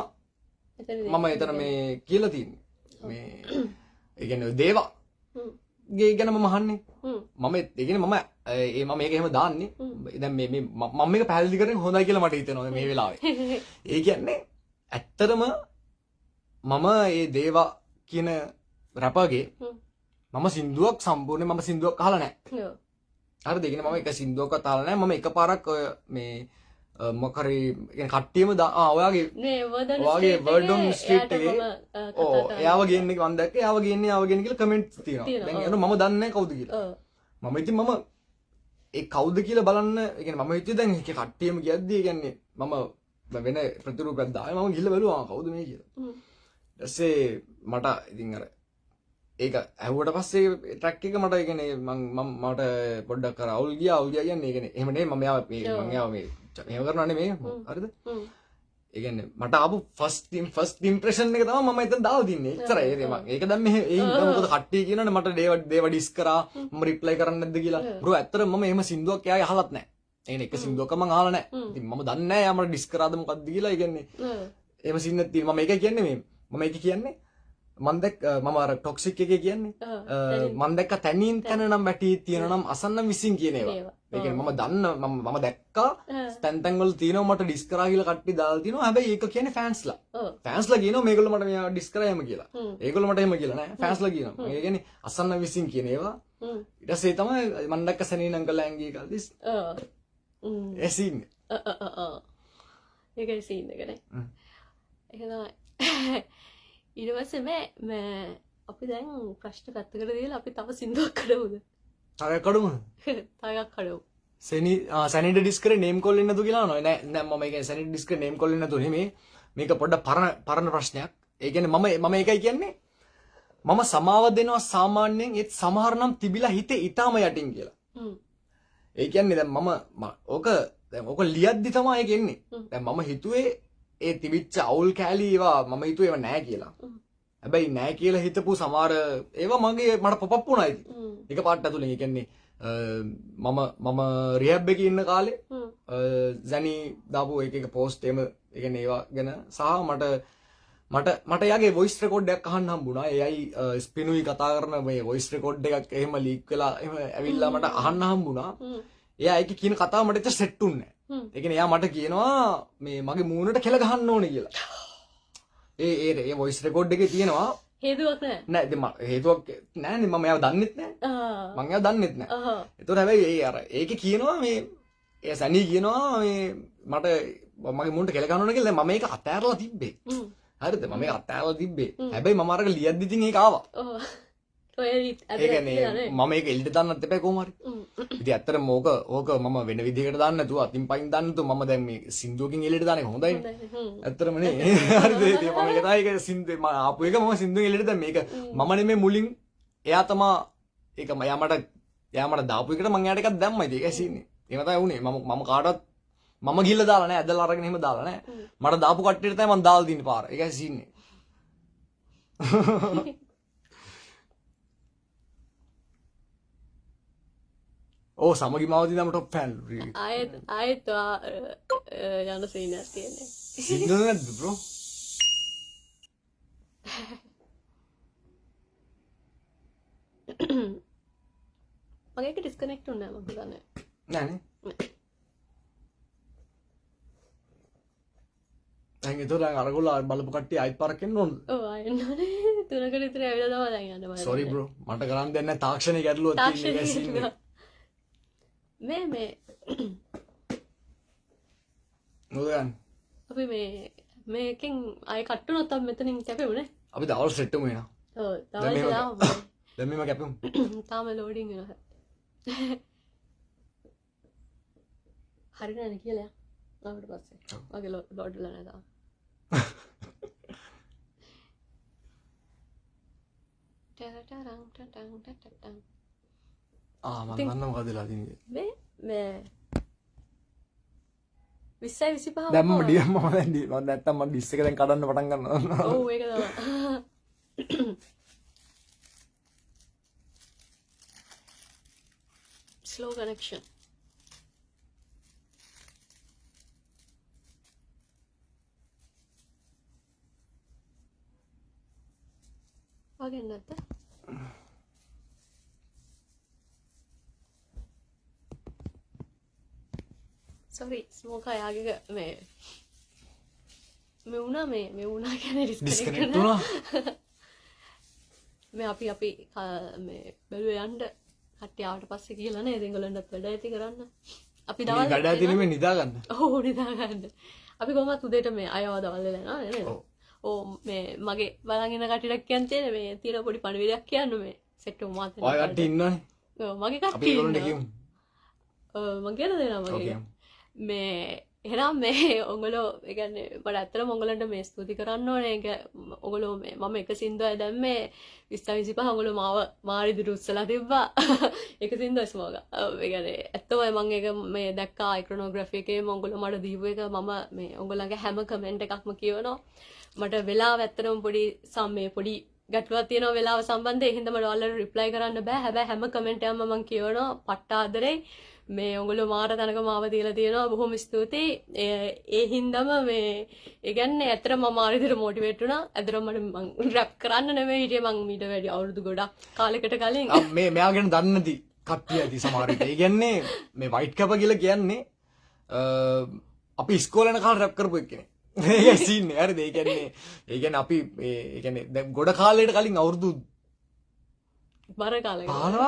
මම එතන මේ කියලා තියෙන්නේ. මේ ඒ කියන්නේ දේවා ගේ ගැන මම අහන්නේ. මම ඒ කියන්නේ මම මේක එහෙම දාන්නේ. දැන් මේ මම මේක පැහැදිලි කරන්නේ හොඳයි කියලා මට හිතෙනවා මේ වෙලාවේ. ඒ කියන්නේ ඇත්තටම මම ඒ දේවා කියන රැපර්ගේ මම සින්දුවක් සම්පූර්ණයෙන් මම සින්දුවක් අහලා නැහැ. හරිද? ඒ කියන්නේ මම එක සින්දුවක්වත් අහලා නැහැ. මම එකපාරක් ඔය මේ මොකක් හරි කියන්නේ කට්ටියම ඔයාගේ වර්ඩ් ඔන් ස්ට්‍රීට් එකේ එයාව ගේන්න එක මම දැක්කේ. එයාව ගේන්න කියලා කමෙන්ට්ස් තියෙනවා. දැන් ඒක මම දන්නේ නැහැ කවුද කියලා. මම ඉතින් මම ඒ කවුද කියලා බලන්න ඒ කියන්නේ මම හිතුවේ දැන් ඒක කට්ටියම කියද්දි ඒ කියන්නේ මම වෙන ප්‍රතිරූපයක් දාලා මම ගිහලා බැලුවා කවුද මේ කියලා. ඊට පස්සේ මට ඉතින් අර ඒක ඇහුවට පස්සේ ට්‍රැක් එක මට ඒ කියන්නේ මට පොඩ්ඩක් අර අවුල් ගියා කියන්නේ ඒ කියන්නේ එහෙම නෙමෙයි මම යාව මේ එහෙම කරනවා නෙමෙයි හරිද? ඒ කියන්නේ මට ආපු ෆස්ට් ඉම්ප්‍රෙෂන් එක තමයි මම එතන දාලා තින්නේ. එච්චරයි. ඒක දැන් මේ මොකද කට්ටිය කියනවනේ මට දේව ඩිස් කරා මම රිප්ලයි කරන්නේ නැද්ද කියලා. බ්‍රෝ ඇත්තටම මම එහෙම සින්දුවක් එයාගේ අහලත් නැහැ. ඒ කියන්නේ එක සින්දුවක මම අහලා නැහැ. ඉතින් මම දන්නේ නැහැ යා මට ඩිස් කරාද මොකද්ද කියලා. ඒ කියන්නේ එහෙම සින්නක් තියෙනවා. මම ඒක කියන්නේ මම ඒක කියන්නේ මම දැක් මම අර ටොක්සික් එකේ කියන්නේ මම දැක්ක තනින් තන නම් වැටි තියෙන නම් අසන්න විසින් කියන ඒවා. ඒ කියන්නේ මම දන්න මම දැක්කා තැන් වල තියෙනවා මට ඩිස් කරා කියලා කට්ටිය දාලා තියෙනවා. හැබැයි ඒක කියන්නේ ෆෑන්ස්ලා. ෆෑන්ස්ලා කියනවා මේගොල්ලෝ මට මෙයා ඩිස් කරා එහෙම කියලා. ඒගොල්ලෝ මට එහෙම කියලා නෑ. ෆෑන්ස්ලා කියනවා. ඒ කියන්නේ අසන්න විසින් කියන ඒවා. ඊට පස්සේ තමයි මම දැක්ක සනීන් අංකල් ඇංගී කල්දිස්. ඒ සීන්. ඒකයි සීන් එක නේ. ඒක තමයි. ඊට පස්සේ මේ අපි දැන් ප්‍රශ්න පැත්තකට දාලා අපි තව සින්දුවක් කඩමුද? තව කඩමු. තව එකක් කඩමු. සැනිට ඩිස් කරේ නේම් කෝල් වෙන්නේ නැතු කියලා නෑ නෑ මම ඒක සැනිට ඩිස් කරේ නේම් කෝල් වෙන්නේ නැතු නෙමෙයි. මේක පොඩ්ඩක් පරණ ප්‍රශ්නයක්. ඒ කියන්නේ මම ඒකයි කියන්නේ මම සමාව දෙනවා සාමාන්‍යයෙන් ඒත් සමහර නම් තිබිලා හිතේ ඊටාම යටින් කියලා. ඒ කියන්නේ දැන් මම ඕක ලියද්දි තමයි ඒක එන්නේ. දැන් මම හිතුවේ ඒ තිබිච්ච අවුල් කෑලි ඒවා මම හිතුවේ ඒවා නෑ කියලා. හැබැයි නෑ කියලා හිතපු සමහර ඒවා මට පොප් අප් වුණා ඉතින්. එක පාට ඇතුලේ ඒ කියන්නේ මම රිහැබ් එකේ ඉන්න කාලේ ජැනි දාපු එක පෝස්ට් එහෙම ඒ කියන්නේ ඒවා ගැන සහ මට යාගේ වොයිස් රෙකෝඩ් එකක් අහන්න හම්බුණා. එයයි ස්පිනුයි කතා කරන මේ වොයිස් රෙකෝඩ් එකක් එහෙම ලීක් වෙලා එහෙම ඇවිල්ලා මට අහන්න හම්බුණා. එයා ඒක කියන කතාව මට ඉතින් සෙට් උන්නේ නැහැ. ඒ කියන්නේ එයා මට කියනවා මේ මගේ මූණට කෙල ගහන්න ඕනේ කියලා. ඒ වොයිස් රෙකෝඩ් එකේ තියෙනවා හේතුවක් නැහැ. නෑ ඉතින් හේතුවක් නෑනේ මම එයාව දන්නෙත් නෑ. මම එයාව දන්නෙත් නෑ. ඒතකොට හැබැයි ඒ අර ඒකේ කියනවා මේ ඒ සනී කියනවා මේ මට මගේ මූණට කෙල ගහන්න ඕනේ කියලා. මම ඒක අතෑරලා තිබ්බේ. හරිද? මම ඒක අතෑරලා තිබ්බේ. හැබැයි මම අරක ලියද්දි ඉතින් ඒක ආවා. ඒ කියන්නේ මම ඒක එළියට දාන්නත් එපා කොහොම හරි. ඉතින් ඇත්තටම ඕක මම වෙන විදිහකට දාන්න නැතුව අතින් පයින් දාන්න නැතුව මම දැන් මේ සින්දුවකින් එළියට දාන එක හොඳයිනේ. ඇත්තටම නේ. හරිද? ඉතින් මම ඒක තමයි ඒක සින්දුවේ මම ආපු එක මම සින්දුවෙන් එළියට දැන් මේක මම නෙමෙයි මුලින් එයා තමයි ඒක එයා මට දාපු එකට මම එයාට එකක් දැම්මා. ඉතින් ඒකයි සීන්නේ. එහෙම තමයි වුනේ. මම කාටවත් මම ගිහිල්ලා දාලා නැහැ. ඇදලා අරගෙන එහෙම දාලා නැහැ. මට දාපු කට්ටියට තමයි මම දාලා දින්නේ පාර. ඒකයි සීන් එක. ඕ සමගි මාවදී නම් ටොප් ෆෑන්. ආයෙත් යන සීනයක් තියෙන්නේ. සිද්ද නැද්ද බ්‍රෝ? මගේ එක ඩිස්කනෙක්ට් වුණා මම හිතන්නේ. නෑනේ. දැන් ඒතර අරගොල්ලෝ බලපු කට්ටිය ආයෙත් පාරක් එන්න ඕනද? ඔව් ආයෙත් නෝනේ 3කට විතර ඇවිල්ලා තමයි දැන් යන්න බෑ. Sorry bro. මට කරන් දෙන්නේ නැහැ තාක්ෂණික ගැටලුවක් තියෙන එක සීන් එක. මේ මොකද අපි මේකෙන් අය කට්ටුනොත් අපි මෙතනින් කැපෙමුනේ. අපි දවල් සෙට් වෙමු එනවා. ඔව් දැන් තවයි මේව- දැන් මේව කැපෙමු. තාම ලෝඩින් වෙනවා. හරිනනේ කියලා. ආවට පස්සේ. වගේ ලෝඩ් වෙලා නැහැ තාම. ටරටරං ටටං ටටං. මම දන්නවා මොකද වෙලා තියෙන්නේ. මේ 20 දැන් මම 25 ඩියම් මම දැන් මම නැත්තම් මම ඩිස් එක දැන් කඩන්න පටන් ගන්නවා. ඔව් ඒක තමයි. slow connection. වගේ නැද්ද? sorry smoke ආගේ මේ වුණා කියන්නේ ඩිස්කනෙක්ට් disconnect වුණා. මේ අපි මේ බැලුව යන්න කට්ටිය ආවට පස්සේ කියලා නේද ඒගොල්ලන්ටත් වැඩ ඇති කරන්න. අපි මේ දවල් ගඩ ඇති නෙමෙයි නිදා ගන්න. ඔව් නිදා ගන්න. අපි කොහොමත් උදේට මේ අයව දවල් වෙලා යනවා නේද? ඔව්. ඔව් මේ මගේ බලන් ඉන්න කට්ටියක් කියන්න තියෙන මේ තියෙන පොඩි පණිවිඩයක් කියන්න මේ සෙට් එක මාත් ඔය කට්ටිය ඉන්නවනේ. ඔව් මගේ අපි කට්ටිය ඒගොල්ලන්ට ඉන්නවා. කියමු. මම කියන දෙනවා ඔව් මගේ කියමු. මේ එහෙනම් මේ ඔගොල්ලෝ ඒ කියන්නේ මට ඇත්තටම ඔයගලන්ට මේ ස්තුති කරන්න ඕනේ. ඒක ඔයගොල්ලෝ මේ මම එක සින්දුවයි දැම්මේ 2025 ඔයගොල්ලෝ මාව මාරිදිට උස්සලා තිබ්බා. එක සින්දුවයි ස්මෝග. ඒ කියන්නේ ඇත්තම මම ඒක මේ දැක්කා අයික්‍රොනෝග්‍රැෆි එකේ ඔයගොල්ලෝ මට දීපු එක මම මේ ඔයගොල්ලන්ගේ හැම කමෙන්ට් එකක්ම කියවනවා. මට වෙලාව ඇත්තටම පොඩි ගැටලුවක් තියෙනවා වෙලාව සම්බන්ධයෙන්. ඒ හින්දා මට ඔයාලට රිප්ලයි කරන්න බෑ. හැබැයි හැම කමෙන්ට් එකක්ම මම කියවනවා. පට්ට ආදරේ. මේ ඔගොල්ලෝ මාර තැනක මාව තියලා තියෙනවා. බොහොම ස්තුතියි. ඒ හින්දාම මේ ඒ කියන්නේ ඇත්තටම මම ආර විදිහට මොටිවේට් වුණා. ඇත්තටම මම රැප් කරන්න නෙමෙයි හිටියේ මම ඊට වැඩි අවුරුදු ගොඩක් කාලයකට කලින්. මේ මෙයා ගැන දන්නේ නැති කට්ටිය ඇති සමහර විට. ඒ කියන්නේ මේ වයිට් කැප කියලා කියන්නේ අපි ඉස්කෝලේ යන කාලේ රැප් කරපු එක්කෙනෙක්. ඒක සීන් නේ. හරිද? ඒ කියන්නේ අපි ඒ කියන්නේ දැන් ගොඩ කාලයකට කලින් අවුරුදු බර කාලයක. 15ක්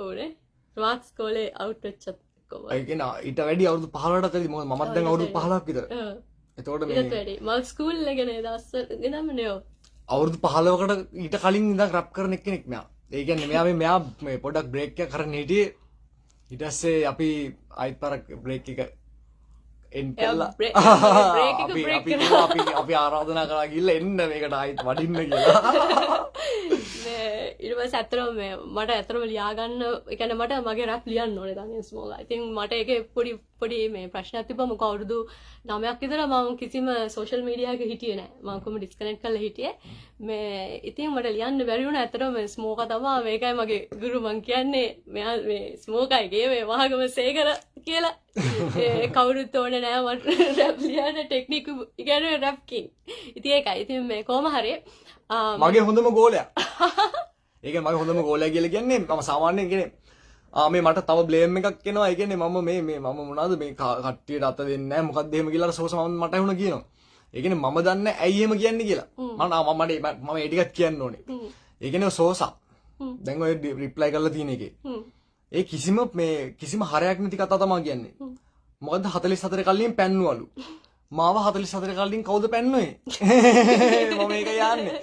ඕනේ. ස්මාර්ට් ස්කෝලේ අවුට් වෙච්චත් කොහොමද? ඒ කියන්නේ ඊට වැඩි අවුරුදු 15කට ඇති. මොකද මමත් දැන් අවුරුදු 15ක් විතර. එතකොට ඊට මේ වැඩි. මම ස්කූල් එකේ නේ දවස් ගෙනම නේ. අවුරුදු 15කට ඊට කලින් ඉඳන් රැප් කරන එක්කෙනෙක් මෙයා. ඒ කියන්නේ මෙයා මේ පොඩක් බ්‍රේක් එකක් කරන්න හිටියේ. ඊට පස්සේ අපි ආයිත් පාරක් බ්‍රේක් එක එන් කළා. අපි ආරාධනා කරා ගිහලා එන්න මේකට ආයිත් වඩින්න කියලා. ඊට පස්සේ ඇත්තටම මට ඇත්තටම ලියා ගන්න ඒ කියන්නේ මට මගේ රැප් ලියන්න ඕනේ දැන් ස්මෝල්. ඉතින් මට ඒකේ පොඩි මේ ප්‍රශ්නයක් තිබ්බා. මොකද අවුරුදු 9ක් විතර මම කිසිම සෝෂල් මීඩියා එකක හිටියේ නැහැ. මම කොහොම ඩිස්කනෙක්ට් කරලා හිටියේ. මේ ඉතින් මට ලියන්න බැරි වුණා. ඇත්තටම ස්මෝකා තමයි මේකයි මගේ ගුරු මං කියන්නේ. මෙයා මේ ස්මෝකයිගේ මේ වහගම සේකර කියලා. ඒ කවුරුත් ඕනේ නැහැ මට රැප් ලියන්න ටෙක්නික් ඉගෙන රැප් කින්. ඉතින් ඒකයි. ඉතින් මේ කොහොම හරි මගේ හොඳම ගෝලයා. ඒක මගේ හොඳම ගෝලයා කියලා කියන්නේ මම සාමාන්‍යයෙන් කියන්නේ මේ මට තව බ්ලේම් එකක් එනවා. ඒ කියන්නේ මම මම මොනවද මේ කට්ටියට අත දෙන්නේ නැහැ. මොකක්ද එහෙම කියලා සෝස මට ඇහුණා කියනවා. ඒ කියන්නේ මම දන්නේ ඇයි එහෙම කියන්නේ කියලා. මම ඒ ටිකක් කියන්න ඕනේ. ඒ කියන්නේ සෝසා. දැන් ඔය රිප්ලයි කරලා තියෙන එකේ. ඒ කිසිම හරයක් නැති කතා තමයි කියන්නේ. මොකද 44 කලින් පැන්නුවලු. මාව 44 කලින් කවුද පැන්නුවේ? මම මේක යන්නේ.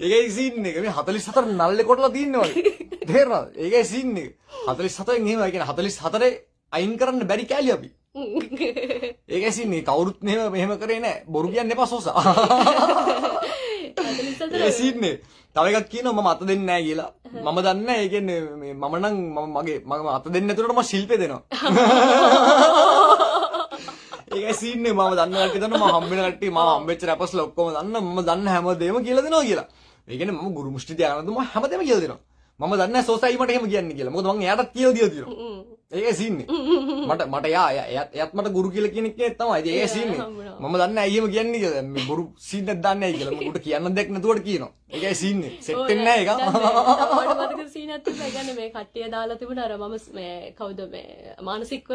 ඒකයි සීන් එක. මේ 44 නල්ලේ කොටලා තින්නේ වගේ. තේරෙනවද? ඒකයි සීන් එක. 44න් එහෙම ඒ කියන්නේ 44 අයින් කරන්න බැරි කෑලි අපි. ඒකයි සීන් එක. කවුරුත් මෙහෙම කරේ නැහැ. බොරු කියන්න එපා සෝසා. ඒ සීන්නේ තව එකක් කියනවා මම අත දෙන්නේ නැහැ කියලා. මම දන්නේ නැහැ. ඒ කියන්නේ මම නම් මම අත දෙන්නේ නැතුනට මම ශිල්පේ දෙනවා. ඒකයි සීන්නේ මම දන්න කට්ටිය දන්නවා මම හම්බෙන කට්ටිය මම හම්බෙච්ච රැපස්ලා ඔක්කොම දන්නා මම දන්න හැමදේම කියලා දෙනවා කියලා. ඒ කියන්නේ මම ගුරු මුෂ්ටි තියාගෙන මම හැමදේම කියලා දෙනවා. මම දන්නේ නැහැ සෝසයි මට එහෙම කියන්නේ කියලා. මොකද මම එයාටත් කියලා දීලා තියෙනවා. ඒකයි සීන්නේ. මට එයාත් මට ගුරු කියලා කියන කෙනෙක් තමයි. ඒකයි සීන්නේ. මම දන්නේ නැහැ එහෙම කියන්නේ කියලා. මේ ගුරු සීන්නක් දන්නේ නැහැ කියලා. මම උට කියන්න දෙයක් නැතුවට කියනවා. ඒකයි සීන්නේ. සෙට් වෙන්නේ නැහැ ඒක. මට මතක සීනක් තිබ්බා. ඒ කියන්නේ මේ කට්ටිය දාලා තිබුණා අර මම මේ කවුද මේ මානසිකව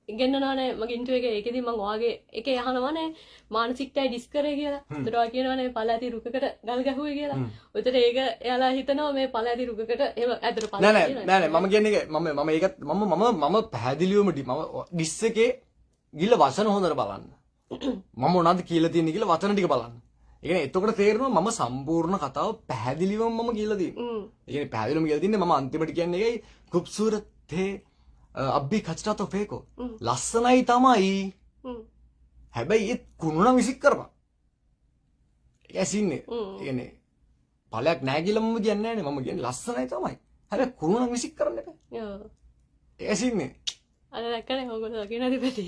ගෙන්නනවානේ මගේ ඉන්ටර්වයුව එකේ. ඒකෙදි මම ඔයාගේ එකේ අහනවානේ මානසිකටයි ඩිස් කරේ කියලා. උඩට ඔයා කියනවානේ පළාති රුකකට ගල් ගැහුවේ කියලා. උඩට ඒක එයාලා හිතනවා මේ පළාති රුකකට එහෙම ඇදට පළාති නෑ මම කියන්නේ මම ඒකත් මම පැහැදිලිවම ඩිස් එකේ ගිල වචන හොඳට බලන්න. මම මොනවද කියලා තියෙන්නේ කියලා වචන ටික බලන්න. ඒ කියන්නේ එතකොට තේරෙනවා මම සම්පූර්ණ කතාව පැහැදිලිවම මම කියලා තියෙන්නේ. ඒ කියන්නේ පැහැදිලිවම කියලා තින්නේ මම අන්තිමට කියන්නේ ඒකයි ඛූබ්සූරත් थे අබ්බි කචරා තෝ ෆේකෝ ලස්සනයි තමයි. හැබැයි ඒත් කුණු නම් විසික් කරපන්. ඒකයි සින්නේ. ඒ කියන්නේ ඵලයක් නැහැ කියලා මම කියන්නේ නැහැ නේ. මම කියන්නේ ලස්සනයි තමයි. හැබැයි කුණු නම් විසික් කරන්න එපා. ඔව්. ඒකයි සින්නේ. අර දැක්කනේ ඕගොල්ලෝ කියන දෙපැති.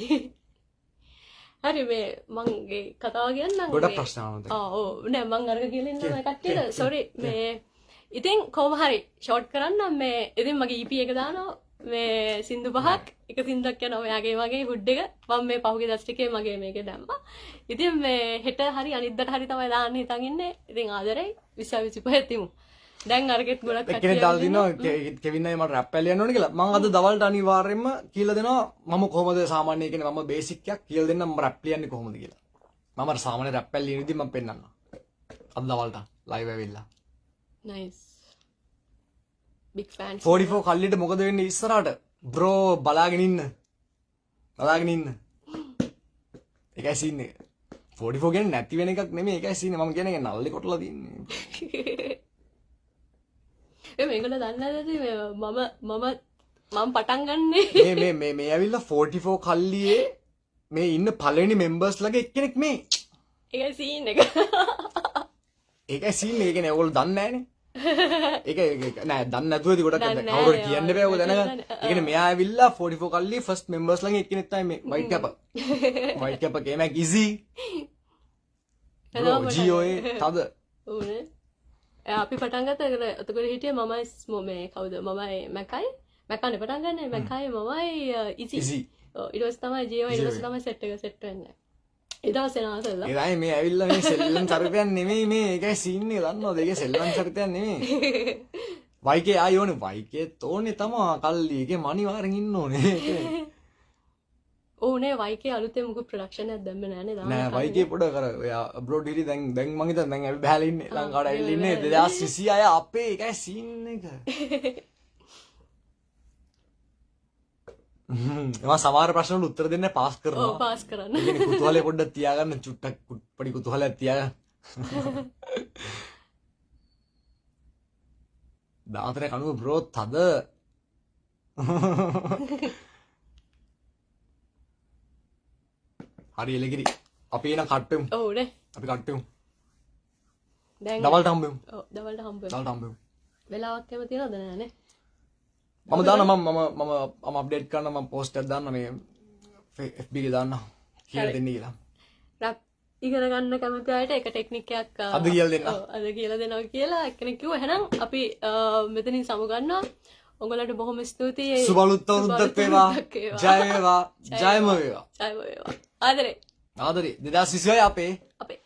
හරි මේ මංගේ කතාව කියන්නම්. ගොඩක් ප්‍රශ්න ආවා. ඔව් නෑ මං අරක කියලා ඉන්නවා කට්ටියට. සෝරි මේ ඉතින් කොහොම හරි ෂෝට් කරන්නම් මේ ඉතින් මගේ EP එක දානවා. මේ සින්දු පහක් එක සින්දුවක් යනවා ඔයාගේ මගේ හුඩ් එක මම මේ පහුගිය දවස් ටිකේ මගේ මේකේ දැම්මා. ඉතින් මේ හෙට හරි අනිද්දාට හරි තමයි දාන්න හිතන් ඉන්නේ. ඉතින් ආදරේ 2025 තිමු. දැන් අරගෙත් ගොඩක් කට්ටිය කෙනෙක් දාලා දිනවා කෙවින් අය මට රැප් පැල යන්න ඕනේ කියලා. මම අද දවල්ට අනිවාර්යයෙන්ම කියලා දෙනවා මම කොහොමද සාමාන්‍ය කියන්නේ මම බේසික් එකක් කියලා දෙන්නම් මම රැප් ලියන්නේ කොහොමද කියලා. මම අර සාමාන්‍ය රැප් පැල ලියන විදිහ මම පෙන්නන්නම්. අද දවල්ට ලයිව් ඇවිල්ලා. නයිස්. big fans 44 කල්ලිට මොකද වෙන්නේ ඉස්සරහට බ්‍රෝ බලාගෙන ඉන්න ඒකයි සීන්නේ 44 කියන්නේ නැති වෙන එකක් නෙමෙයි ඒකයි සීන්නේ මම කියන්නේ නල්ලේ කොටලා තින්නේ මේගොල්ලෝ දන්නේ නැද්ද මම පටන් ගන්නේ මේ ඇවිල්ලා 44 කල්ලියේ මේ ඉන්න පළවෙනි මෙම්බර්ස් ලගේ එක්කෙනෙක් මේ ඒකයි සීන් එක ඒකයි සීන්නේ ඒ කියන්නේ ඔයගොල්ලෝ දන්නේ නැහනේ ඒක නෑ දන්නේ නැතුව ඉතින් ගොඩක් කවුරුත් කියන්න බෑ ඔය දැනගන්න. ඒ කියන්නේ මෙයා ඇවිල්ලා 44 කල්ලි ෆස්ට් මෙම්බර්ස් ළඟ එක්කෙනෙක් තමයි මේ වයිට් කැප. වයිට් කැප කේමක් ඉසි. ජීෝයේ තද. ඕනේ. අපි පටන් ගත්තා ඒකට එතකොට හිටියේ මමයි මේ කවුද මමයි මැකයි මැකනේ පටන් ගන්නේ මැකයි මමයි ඉසි. ඔව් ඊට පස්සේ තමයි ජීෝ ඊට පස්සේ තමයි සෙට් එක සෙට් වෙන්නේ. ඉදවසේ නාතල්ලා. ඒයි මේ ඇවිල්ලා මේ සෙල්ලම් චරිතයක් නෙමෙයි මේ ඒකයි සීන් එක දන්නවද? ඒකේ සෙල්ලම් චරිතයක් නෙමෙයි. වයිකේ ආයෝනේ වයිකේ තෝනේ තමයි කල්ලි ඒකේ මනිවාරෙන් ඉන්න ඕනේ. ඕනේ වයිකේ අලුතෙන් මුකු ප්‍රොඩක්ෂන් එකක් දැම්මේ නෑනේ දාන්න. නෑ වයිකේ පොඩ කර ඔයා අබ්‍රෝඩ් හිටි දැන් මං හිතන්නේ දැන් ඇවි බහලා ඉන්නේ ලංකාවට ඇවිල්ලා ඉන්නේ 2026 අපේ ඒකයි සීන් එක. එම සමහර ප්‍රශ්න වලට උත්තර දෙන්න පාස් කරනවා. ඔව් පාස් කරන්න. ඒ කියන්නේ කුතුහලය පොඩ්ඩක් තියාගන්න චුට්ටක් පොඩි කුතුහලයක් තියාගන්න. දාතර කනුව බ්‍රෝ තද. හරි එලගිරි. අපි එන කට්ටෙමු. ඔව් නේ. අපි කට්ටෙමු. දැන් දවල්ට හම්බෙමු. ඔව් දවල්ට හම්බෙමු. දවල්ට හම්බෙමු. වෙලාවක් එහෙම තියනවද නෑනේ. මම දාන්න මම අප්ඩේට් කරන්න මම පෝස්ට් එකක් දාන්න මේ FB එකේ දාන්න කියලා දෙන්න කියලා. රැප් ඉගෙන ගන්න කැමති අයට එක ටෙක්නික් එකක් අද කියලා දෙන්න. ඔව් අද කියලා දෙනවා කියලා එක්කෙනෙක් කිව්වා. එහෙනම් අපි මෙතනින් සමු ගන්නවා. ඔයගොල්ලන්ට බොහොම ස්තුතියි. සුබ අවුරුද්දක් වේවා. ජය වේවා. ජයම වේවා. ජයම වේවා. ආදරේ. ආදරේ 2026 අපේ අපේ